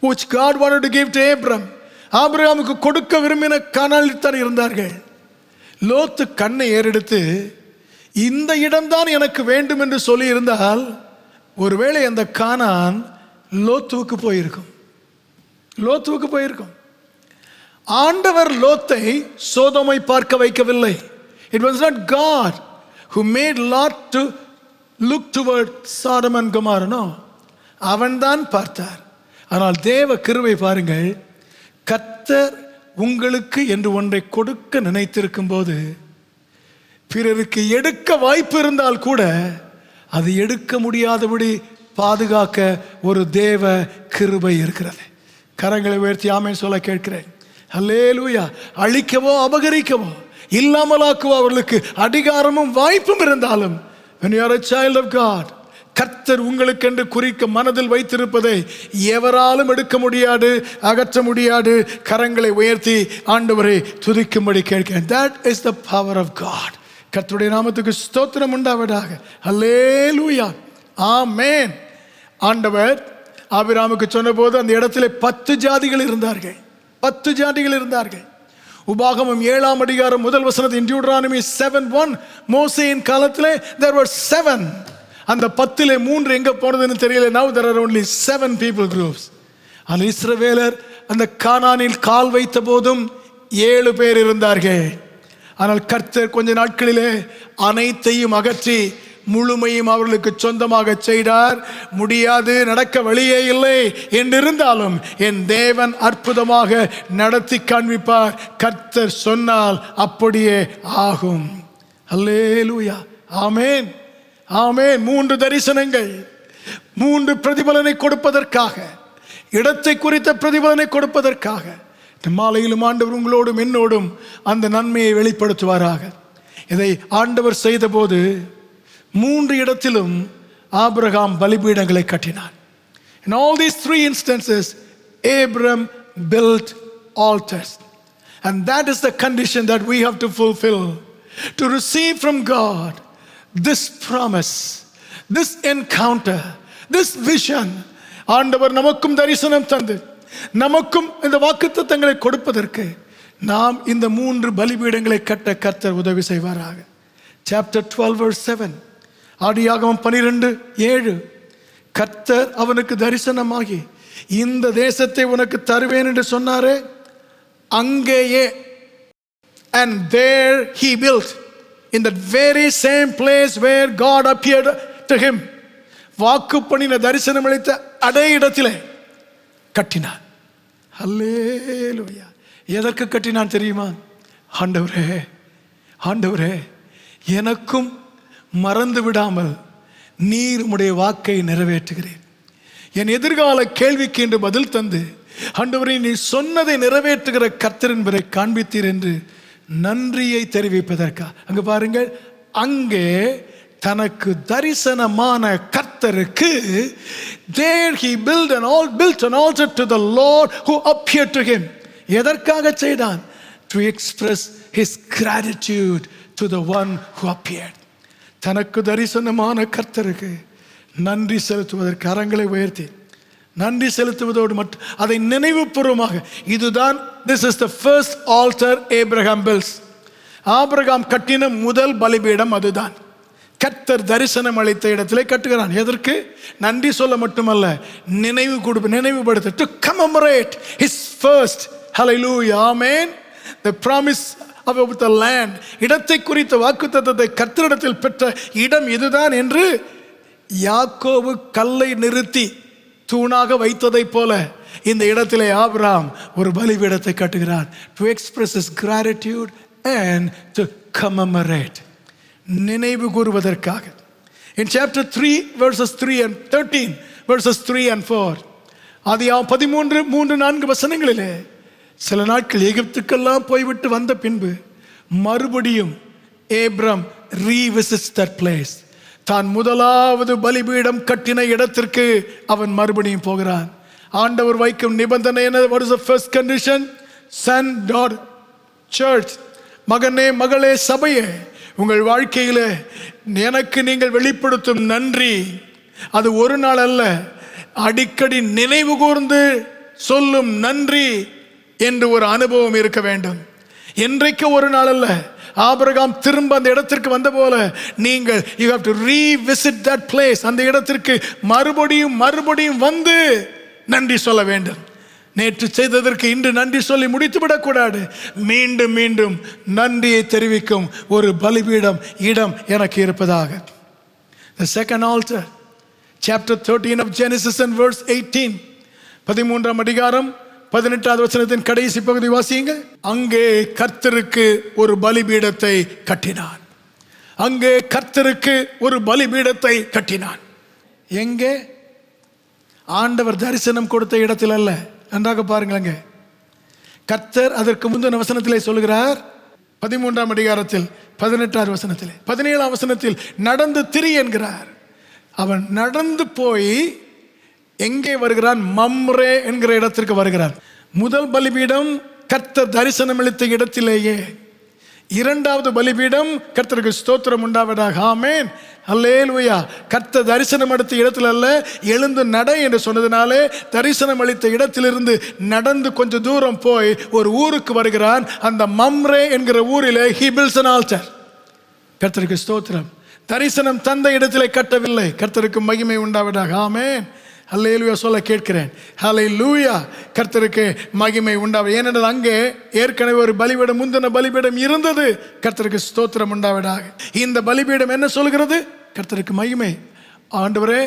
which God wanted to give to Abram. ஆபிரகாமுக்கு கொடுக்க விரும்பின கானானில் தான் இருந்தார்கள். லோத்து கண்ணை ஏறெடுத்து இந்த இடம்தான் எனக்கு வேண்டும் என்று சொல்லி இருந்தால் ஒருவேளை அந்த கானான் லோத்துவுக்கு போயிருக்கும். லோத்துவுக்கு போயிருக்கும். ஆண்டவர் லோத்தை சோதோமை பார்க்க வைக்கவில்லை. It was not God who made Lot to look toward Sodom and Gomorrah. No, அவன்தான் பார்த்தார். ஆனால் தேவ கிருபை பாருங்கள், கர்த்தர் உங்களுக்கு என்று ஒன்றை கொடுக்க நினைத்திருக்கும் போது பிறருக்கு எடுக்க வாய்ப்பு இருந்தால் கூட அது எடுக்க முடியாதபடி பாதுகாக்க ஒரு தேவ கிருபை இருக்கிறது. கரங்களை உயர்த்தி ஆமென் சொல்ல கேட்கிறேன். அல்லேலூயா. அழிக்கவோ அபகரிக்கவோ இல்லாமலாக்குவோ அவர்களுக்கு அதிகாரமும் வாய்ப்பும் இருந்தாலும் when you are a child of God, கர்த்தர் உங்களுக்கென்று குறிக்க மனதில் வைத்திருப்பதை எவராலும் எடுக்க முடியாது, அகற்ற முடியாது. கரங்களை உயர்த்தி ஆண்டவரை துதிக்கும்படி கேட்கிறேன். That is the power of God. கர்த்தருடைய நாமத்துக்கு ஸ்தோத்திரம் உண்டாவதாக. அல்லேலூயா. ஆமென். ஆண்டவர் ஆபிரகாமுக்கு சொன்னபோது அந்த இடத்துல 10 ஜாதிகள் இருந்தார்கள். 10 ஜாதிகள் இருந்தார்கள். உபாகமம் 7ஆம் அதிகாரம் 1 வசனத்தில் Deuteronomy 7:1 மோசேயின் காலத்திலே there were 7. அந்த 10லே 3 எங்க போனதுன்னு தெரியல. now there are only 7 people groups. ஆனால் இஸ்ரவேலர் அந்த கானானில் கால் வைத்த போதும் 7 பேர் இருந்தார்கள். ஆனால் கர்த்தர் கொஞ்ச நாட்களிலே அனைத்தையும் அகற்றி முழுமையும் அவர்களுக்கு சொந்தமாக செய்தார். முடியாது, நடக்க வழியே இல்லை என்றிருந்தாலும் என் தேவன் அற்புதமாக நடத்தி காண்பிப்பார். கர்த்தர் சொன்னால் அப்படியே ஆகும். அல்லேலூயா. ஆமென். ஆமென். 3 தரிசனங்கள், 3 பிரதிபலனை கொடுப்பதற்காக, இடத்தை குறித்த பிரதிபலனை கொடுப்பதற்காக மாலையிலும் ஆண்டவர் உங்களோடும் என்னோடும் அந்த நன்மையை வெளிப்படுத்துவாராக. இதை ஆண்டவர் செய்த போது 3 இடத்திலும் ஆபிரகாம் பலிபீடங்களை கட்டினார். In all these 3 instances, Abram built altars. And that is the condition that we have to fulfill to receive from God this promise, this encounter, this vision ஆண்டவர் நமக்கும் தரிசனம் தந்து நமக்கும் இந்த வாக்குத்தத்தங்களை கொடுப்பதற்கு நாம் இந்த 3 பலிபீடங்களை கட்ட கர்த்தர் உதவி செய்வாராக. Chapter 12 verse 7, ஆதியாகமம் 12:7, கர்த்தர் அவனுக்கு தரிசனமாகி இந்த தேசத்தை உனக்கு தருவேன் என்று சொன்னாரே, அங்கேயே and there he built, in that very same place where God appeared to him, வாக்கு பண்ணின தரிசனம் அளித்த அதே இடத்திலே கட்டினான். ஹல்லேலூயா. எதற்கு கட்டினான் தெரியுமா? ஆண்டவரே, ஆண்டவரே, எனக்கும் மறந்து விடாமல் நீர் உம்முடைய வாக்கை நிறைவேற்றுகிறேன். என் எதிர்கால கேள்விக்கு என்று பதில் தந்து ஆண்டவரே நீ சொன்னதை நிறைவேற்றுகிற கர்த்தர் என்பதை காண்பித்தீர் என்று நன்றியை தெரிவிப்பதற்கா. அங்க பாருங்கள், அங்கே தனக்கு தரிசனமான கர்த்தருக்கு there he built an altar to the Lord who appeared to him. எதற்காக செய்தான்? To express his gratitude to the one who appeared. தனக்கு தரிசனமான கர்த்தருக்கு நன்றி செலுத்துவதற்கு கரங்களை உயர்த்தி நன்றி செலுத்துவதோடு மட்டும் அதை நினைவுபூர்வமாக, இதுதான் this is the first altar Abraham builds. Abraham கட்டின முதல் பலிபீடம் அதுதான். கர்த்தர் தரிசனம் அளித்த இடத்திலே கட்டுகிறான். எதற்கு? நன்றி சொல்ல மட்டுமல்ல, நினைவுபடுத்த, to commemorate his first, hallelujah, amen, the promise about the land, இடத்தை குறித்த வாக்குத்தத்தத்தை கர்த்தரிடத்தில் பெற்ற இடம் இதுதான் என்று யாக்கோபு கல்லை நிறுத்தி தூணாக வைத்ததை போல இந்த இடத்திலே ஆபிரகாம் ஒரு பலிபீடத்தை கட்டுகிறான். to express his gratitude and to commemorate, நினைவு கூறுவதற்காக. in chapter 3 verses 3 and 13 verses 3 and 4, ஆதியாகமம் 13:3-4 வசனங்களிலே சில நாட்கள் எகிப்துக்கெல்லாம் போய்விட்டு வந்த பின்பு மறுபடியும் ஏப்ரம் revisits that place. தான் முதலாவது பலிபீடம் கட்டின இடத்திற்கு அவன் மறுபடியும் போகிறான். ஆண்டவர் வைக்கும் நிபந்தனை என்ன? what is the first condition? son, daughter, church, மகனே மகளே சபையே, உங்கள் வாழ்க்கையிலே எனக்கு நீங்கள் வெளிப்படுத்தும் நன்றி அது ஒரு நாள் அல்ல, அடிக்கடி நினைவு கூர்ந்து சொல்லும் நன்றி என்று ஒரு அனுபவம் இருக்க வேண்டும். என்றைக்கு ஒரு நாள் அல்ல. ஆபிரகாம் திரும்ப அந்த இடத்திற்கு வந்த போல நீங்கள் you have to revisit that place. அந்த இடத்திற்கு மறுபடியும் வந்து நன்றி சொல்ல வேண்டும். நேற்று செய்ததற்கு இன்று நன்றி சொல்லி முடித்து விடக்கூடாது. மீண்டும் மீண்டும் நன்றியை தெரிவிக்கும் ஒரு பலிபீடம் இடம் எனக்கு இருப்பதாக. The second altar, chapter 13 of Genesis and verse 18, 13ஆம் அதிகாரம் 18வது வசனத்தின் கடைசி பகுதி வாசியுங்க. அங்கே கர்த்தருக்கு ஒரு பலிபீடத்தை கட்டினான். அங்கே கர்த்தருக்கு ஒரு பலிபீடத்தை கட்டினான். எங்கே? ஆண்டவர் தரிசனம் கொடுத்த இடத்தில் அல்ல. நன்றாக பாருங்க, கர்த்தர் அதற்கு முந்தின வசனத்திலே சொல்கிறார். 13ஆம் அதிகாரத்தில் 18வது வசனத்திலே 17ஆம் வசனத்தில் நடந்து திரி என்கிறார். அவன் நடந்து போய் எங்கே வருகிறான்? மம்ரே என்கிற இடத்திற்கு வருகிறான். முதல் பலிபீடம் கர்த்தர் தரிசனம் அளித்த இடத்திலேயே. இரண்டாவது பலிபீடம் கர்த்தருக்கு ஸ்தோத்திரம் உண்டாவதாக, ஆமென், அல்லேலூயா. கர்த்தர் தரிசனம் அளித்த இடத்தில் அல்ல, எழுந்து நட என்று சொன்னதினாலே தரிசனம் அளித்த இடத்திலிருந்து நடந்து கொஞ்சம் தூரம் போய் ஒரு ஊருக்கு வருகிறான். அந்த மம்ரே என்கிற ஊரிலே he builds an altar. கர்த்தருக்கு ஸ்தோத்திரம். தரிசனம் தந்த இடத்திலே கட்டவில்லை. கர்த்தருக்கு மகிமை உண்டாவதாக, ஆமென், அல்லேலூயா சொல்ல கேட்கிறேன். ஹல்லேலூயா, கர்த்தருக்கு மகிமை உண்டாவது. ஏனென்றால் அங்கே ஏற்கனவே ஒரு பலிபீடம், முந்தின பலிபீடம் இருந்தது. கர்த்தருக்கு ஸ்தோத்திரம் உண்டாவதாக. இந்த பலிபீடம் என்ன சொல்கிறது? கர்த்தருக்கு மகிமை. ஆண்டவரே,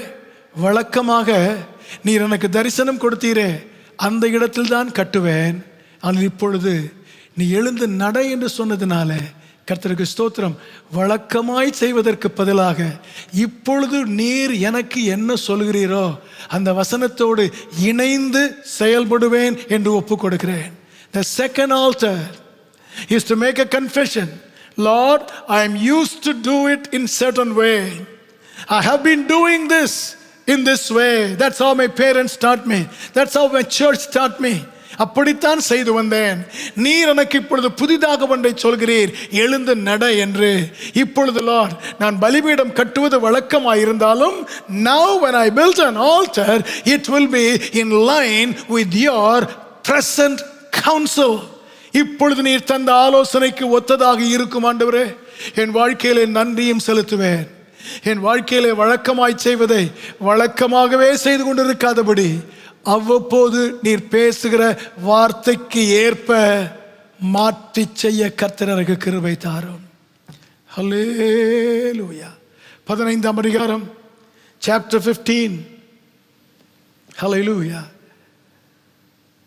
வழக்கமாக நீர் எனக்கு தரிசனம் கொடுத்தீரே, அந்த இடத்தில் தான் கட்டுவேன். ஆனால் இப்பொழுது நீ எழுந்து நட என்று சொன்னதுனால கர்த்தருக்கு ஸ்தோத்திரம். வழக்கமாய் செய்வதற்கு பதிலாக இப்பொழுது நீர் எனக்கு என்ன சொல்கிறீரோ அந்த வசனத்தோடு இணைந்து செயல்படுவேன் என்று ஒப்புக் கொடுக்கிறேன். The second altar is to make a confession. Lord, I am used to do it in certain way. I have been doing this in this way. That's how my parents taught me. That's how my church taught me. அப்படித்தான் செய்து வந்தேன். நீர் எனக்கு இப்பொழுது புதிதாக ஒன்றை சொல்கிறீர், எழுந்து நட என்று. இப்பொழுது லார்ட், நான் பலிபீடம் கட்டுவது வழக்கமாயிருந்தாலும், now when I build an altar, it will be in line with your present counsel. இப்பொழுது நீர் தந்த ஆலோசனைக்கு ஒத்ததாக இருக்கும் ஆண்டவரே. என் வாழ்க்கையிலே நன்றியும் செலுத்துவேன். என் வாழ்க்கையிலே வழக்கமாய் செய்வதை வழக்கமாகவே செய்து கொண்டிருக்காதபடி அவ்வப்போது நீர் பேசுகிற வார்த்தைக்கு ஏற்ப மாற்றி செய்ய கர்த்தர் எனக்கு கிருபை தாரும். ஹல்லேலூயா. 15ஆம் அதிகாரம் சாப்டர் 15. ஹல்லேலூயா.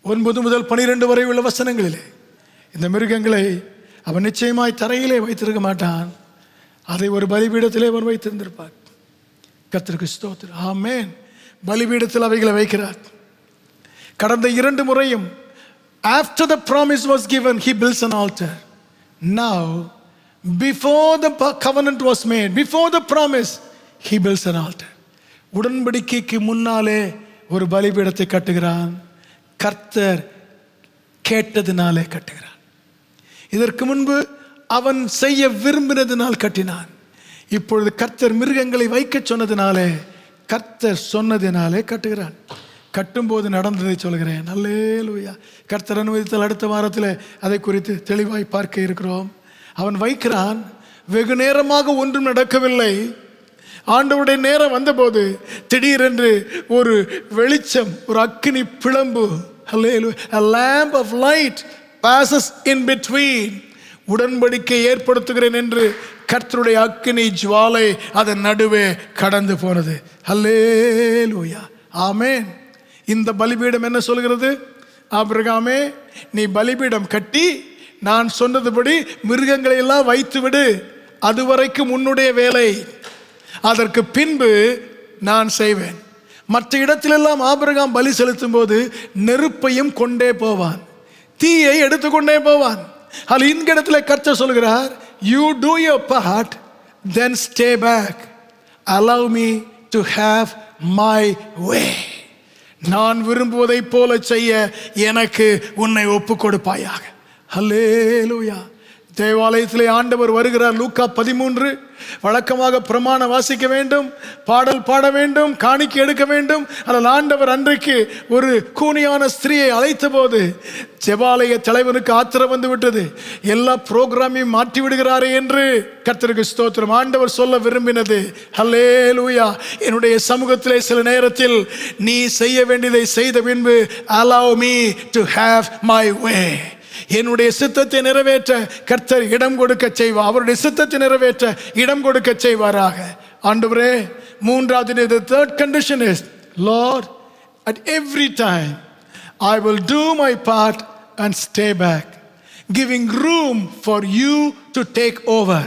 9 முதல் 12 வரை உள்ள வசனங்களிலே இந்த மிருகங்களை அவன் நிச்சயமாய் தரையிலே வைத்திருக்க மாட்டான். அதை ஒரு பலிபீடத்திலே அவர் வைத்திருந்திருப்பார். கர்த்தருக்கு ஸ்தோத்திரம். ஆமென். பலிபீடத்தில் அவைகளை வைக்கிறார். கடந்த 2 முறையும் after the promise was given, he builds an altar. Now before the covenant was made, before the promise, he builds an altar. உடன்படிக்கைக்கு முன்னாலே ஒரு பலிபீடத்தை கட்டுகிறான். கர்த்தர் கேட்டதினாலே கட்டுகிறான். இதற்கு முன்பு அவன் செய்ய விரும்பினதினால் கட்டினான். இப்பொழுது கர்த்தர் மிருகங்களை வைக்க சொன்னதினாலே, கர்த்தர் சொன்னதினாலே கட்டுகிறான். கட்டும்போது நடந்ததை சொல்கிறேன். அல்லேலூயா. கர்த்தர் அனுமதித்தால் அடுத்த வாரத்தில் அதை குறித்து தெளிவாய் பார்க்க இருக்கிறோம். அவன் வைக்கிறான். வெகு நேரமாக ஒன்றும் நடக்கவில்லை. ஆண்டவருடைய நேரம் வந்தபோது திடீரென்று ஒரு வெளிச்சம், ஒரு அக்கினி பிளம்பு, a lamp of light passes in between. உடன்படிக்கை ஏற்படுத்துகிறேன் என்று கர்த்தருடைய அக்கினி ஜுவாலை அதன் நடுவே கடந்து போனது. அல்லேலூயா. ஆமென். இந்த பலிபீடம் என்ன சொல்கிறது? ஆபிரகாமே, நீ பலிபீடம் கட்டி நான் சொன்னதுபடி மிருகங்களை எல்லாம் வைத்து விடு. அதுவரைக்கும் உன்னுடைய வேலை. அதற்கு பின்பு நான் செய்வேன். மற்ற இடத்திலெல்லாம் ஆபிரகாம் பலி செலுத்தும் போது நெருப்பையும் கொண்டே போவான், தீயை எடுத்துக்கொண்டே போவான். அதில் இந்த இடத்துல கர்த்தர் சொல்கிறார், you do your part, then stay back, allow me to have my way. நான் விரும்புவதை போல செய்ய எனக்கு உன்னை ஒப்பு கொடுப்பாயாக. ஹல்லேலூயா. தேவாலயத்திலே ஆண்டவர் வருகிறார். லூக்கா 13. வழக்கமாக பிரமாண வாசிக்க வேண்டும், பாடல் பாட வேண்டும், காணிக்கை எடுக்க வேண்டும். ஆனால் ஆண்டவர் அன்றைக்கு ஒரு கூனியான ஸ்திரீயை அழைத்த போது ஜெபாலய தலைவனுக்கு ஆத்திரம் வந்து விட்டது. எல்லா புரோகிராமையும் மாற்றி விடுகிறாரே என்று கர்த்தருக்கு ஸ்தோத்திரம். ஆண்டவர் சொல்ல விரும்பினது, ஹல்லேலூயா, என்னுடைய சமூகத்திலே சில நேரத்தில் நீ செய்ய வேண்டியதை செய்த பின்பு allow me to have my way. என்னுடைய சித்தத்தை நிறைவேற்ற கர்த்தர் இடம் கொடுக்க செய்வார். அவருடைய சித்தத்தை நிறைவேற்ற இடம் கொடுக்க செய்வாராக. ஆண்டவரே, மூன்றாவது, the third condition is, Lord, at every time I will do my part and stay back, giving room for you to take over.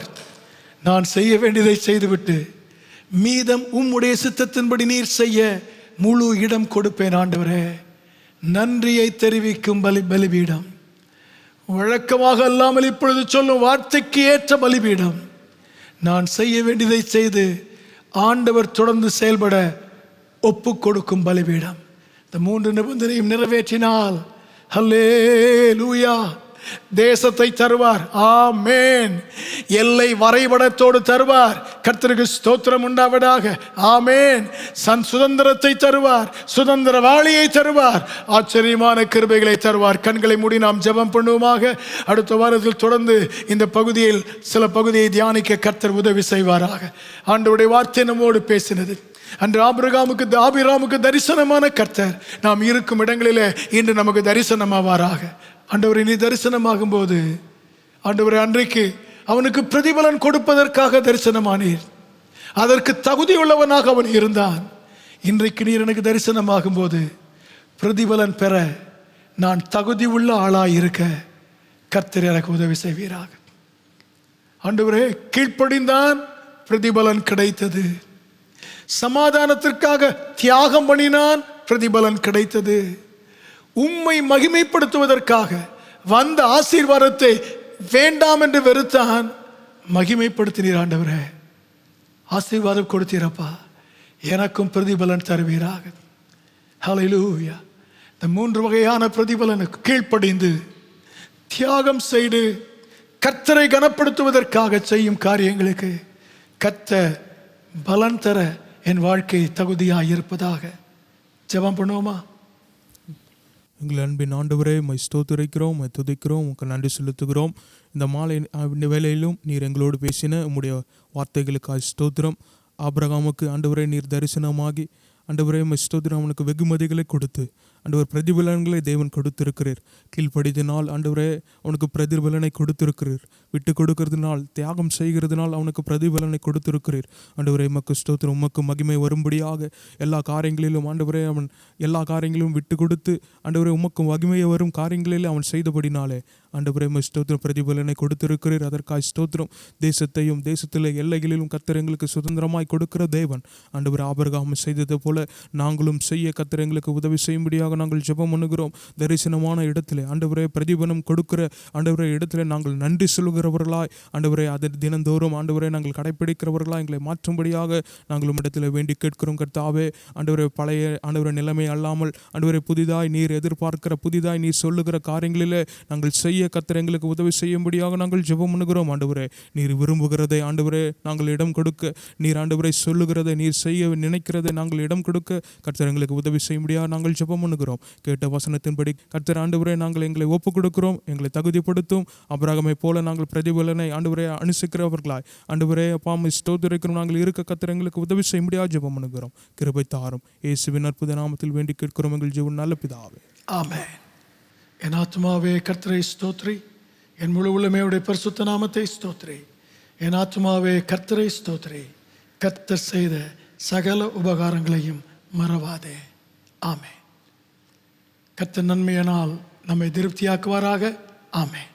நான் செய்ய வேண்டியதை செய்துவிட்டு மீதம் உம்முடைய சித்தத்தின்படி நீர் செய்ய முழு இடம் கொடுப்பேன். ஆண்டவரே, நன்றியை தெரிவிக்கும் பலிபீடம், வழக்கமாக அல்லாமல் இப்பொழுது சொல்லும் வார்த்தைக்கு ஏற்ற பலிபீடம், நான் செய்ய வேண்டியதை செய்து ஆண்டவர் தொடர்ந்து செயல்பட ஒப்பு கொடுக்கும் பலிபீடம். இந்த 3 நிபந்தனையும் நிறைவேற்றினால் ஹல்லேலூயா, தேசத்தை தருவார். ஆமென். எல்லை வரைபடத்தோடு தருவார். கர்த்தருக்கு ஸ்தோத்திரம் உண்டாவதாக. ஆமென். சுதந்திரத்தை தருவார், சுதந்திரவாளியை தருவார், ஆச்சரியமான கிருபைகளை தருவார். கண்களை மூடி நாம் ஜெபம் பண்ணுவோமாக. அடுத்த வாரத்தில் தொடர்ந்து இந்த பகுதியில் சில பகுதியை தியானிக்க கர்த்தர் உதவி செய்வாராக. ஆண்டவருடைய வார்த்தை நம்மோடு பேசினது. அன்று ஆபிராமுக்கு தரிசனமான கர்த்தர் நாம் இருக்கும் இடங்களிலே இன்று நமக்கு தரிசனமாவாராக. ஆண்டவரை நீ தரிசனமாகும் போது, ஆண்டவரை அன்றைக்கு அவனுக்கு பிரதிபலன் கொடுப்பதற்காக தரிசனமானீர். அதற்கு தகுதியுள்ளவனாக அவன் இருந்தான். இன்றைக்கு நீர் எனக்கு தரிசனமாகும் போது பிரதிபலன் பெற நான் தகுதி உள்ள ஆளாய் இருக்க கர்த்தர் எனக்கு உதவி செய்வீராக. ஆண்டவரே, கீழ்ப்படிந்தான், பிரதிபலன் கிடைத்தது. சமாதானத்திற்காக தியாகம் பண்ணினான், பிரதிபலன் கிடைத்தது. உம்மை மகிமைப்படுத்துவதற்காக வந்த ஆசீர்வாதத்தை வேண்டாம் என்று வெறுத்தான், மகிமைப்படுத்தினீர். ஆண்டவரே, ஆசீர்வாதம் கொடுத்தீரப்பா, எனக்கும் பிரதிபலன் தருவீராக. ஹல்லேலூயா. இந்த 3 வகையான பிரதிபலனுக்கு கீழ்ப்படிந்து தியாகம் செய்து கர்த்தரை கனப்படுத்துவதற்காக செய்யும் காரியங்களுக்கு கர்த்தர் பலன் தர என் வாழ்க்கை தகுதியாக இருப்பதாக ஜெபம் பண்ணுவோமா? எங்கள் அன்பின் ஆண்டவரே, உம்மை ஸ்தோத்திரிக்கிறோம், உம்மை துதிக்கிறோம், உமக்கு நன்றி செலுத்துகிறோம். இந்த மாலை வேளையிலும் நீர் எங்களோடு பேசின உம்முடைய வார்த்தைகளுக்காக ஸ்தோத்திரம். ஆபிரகாமுக்கு ஆண்டவரே நீர் தரிசனமாகி ஆண்டவரே உம்மை ஸ்தோத்திரம், அவனுக்கு வெகுமதிகளை கொடுத்து ஆண்டவர் பிரதிபலன்களை தேவன் கொடுத்திருக்கிறீர். கீழ்ப்படிதினால் ஆண்டவரே அவனுக்கு பிரதிபலனை கொடுத்திருக்கிறீர். விட்டு கொடுக்கிறதுனால், தியாகம் செய்கிறதுனால் அவனுக்கு பிரதிபலனை கொடுத்திருக்கிறீர். ஆண்டவரே உமக்கு ஸ்தோத்திரம். உமக்கு மகிமை வரும்படியாக எல்லா காரியங்களிலும் ஆண்டவரே அவன் எல்லா காரியங்களிலும் விட்டு கொடுத்து ஆண்டவரே உமக்கு மகிமையை வரும் காரியங்களில் அவன் செய்தபடினாலே ஆண்டவரே உம்மை ஸ்தோத்திரம், பிரதிபலனை கொடுத்திருக்கிறீர். அதற்காக ஸ்தோத்திரம். தேசத்தையும் தேசத்தில் எல்லைகளிலும் கர்த்தர் எங்களுக்கு சுதந்திரமாய் கொடுக்கிற தேவன் ஆண்டவர் ஆபிரகாம் செய்தது போல நாங்களும் செய்ய கர்த்தர் எங்களுக்கு உதவி செய்யும்படியாக நாங்கள் ஜெபம் பண்ணுகிறோம். தரிசனமான இடத்திலே ஆண்டவரே பிரதிபலம் கொடுக்கிற ஆண்டவரே இடத்திலே நாங்கள் நன்றி சொல்கிறவர்களாய் ஆண்டவரே அதை தினந்தோறும் ஆண்டவரே நாங்கள் கடைப்பிடிக்கிறவர்களாய் எங்களை மாற்றும்படியாக நாங்கள் உம்மிடத்தில் வேண்டி கேட்கிறோம். கர்த்தாவே ஆண்டவரே பழைய ஆண்டவரே நிலைமை அல்லாமல் ஆண்டவரே புதிதாய் நீர் எதிர்பார்க்கிற புதிதாய் நீர் சொல்லுகிற காரியங்களிலே நாங்கள் செய்ய கர்த்தர் எங்களுக்கு உதவி செய்யும்படியாக நாங்கள் ஜெபம் பண்ணுகிறோம். ஆண்டவரே நீர் விரும்புகிறதை ஆண்டவரே நாங்கள் இடம் கொடுக்க, நீர் ஆண்டவரை சொல்லுகிறதை நீர் செய்ய நினைக்கிறதை நாங்கள் இடம் கொடுக்க கர்த்தர் எங்களுக்கு உதவி செய்யும்படியாக நாங்கள் ஜெபம் பண்ணுகிறோம். கேட்ட வசனத்தின்படி கர்த்தர் ஆண்டவரே நாங்கள் எங்களை ஒப்பு கொடுக்கிறோம். எங்களை தகுதிப்படுத்தும். ஆபிரகாமை போல நாங்கள் பிரதிபலனை ஆண்டவரே அனுசரிக்கிறவர்களாய் ஆண்டவரே அப்பா உம்மை ஸ்தோத்திரிக்கிறோம். நாங்கள் இருக்க கர்த்தர் எங்களுக்கு உதவி செய்யும்படியாக ஜெபம் பண்ணுகிறோம். கிருபை தாரும். இயேசுவின் அற்புத நாமத்தில் வேண்டி கேட்கிறோம் எங்கள் ஜீவன் நல்ல பிதாவே, ஆமென். என் ஆத்துமாவே கர்த்தரை ஸ்தோத்ரி, என் முழு உள்ளமையுடைய பரிசுத்த நாமத்தை ஸ்தோத்ரி. என் ஆத்துமாவே கர்த்தரை ஸ்தோத்ரி, கர்த்தர் செய்த சகல உபகாரங்களையும் மறவாதே. ஆமென். கர்த்தர் நன்மையினால் நம்மை திருப்தியாக்குவாராக. ஆமென்.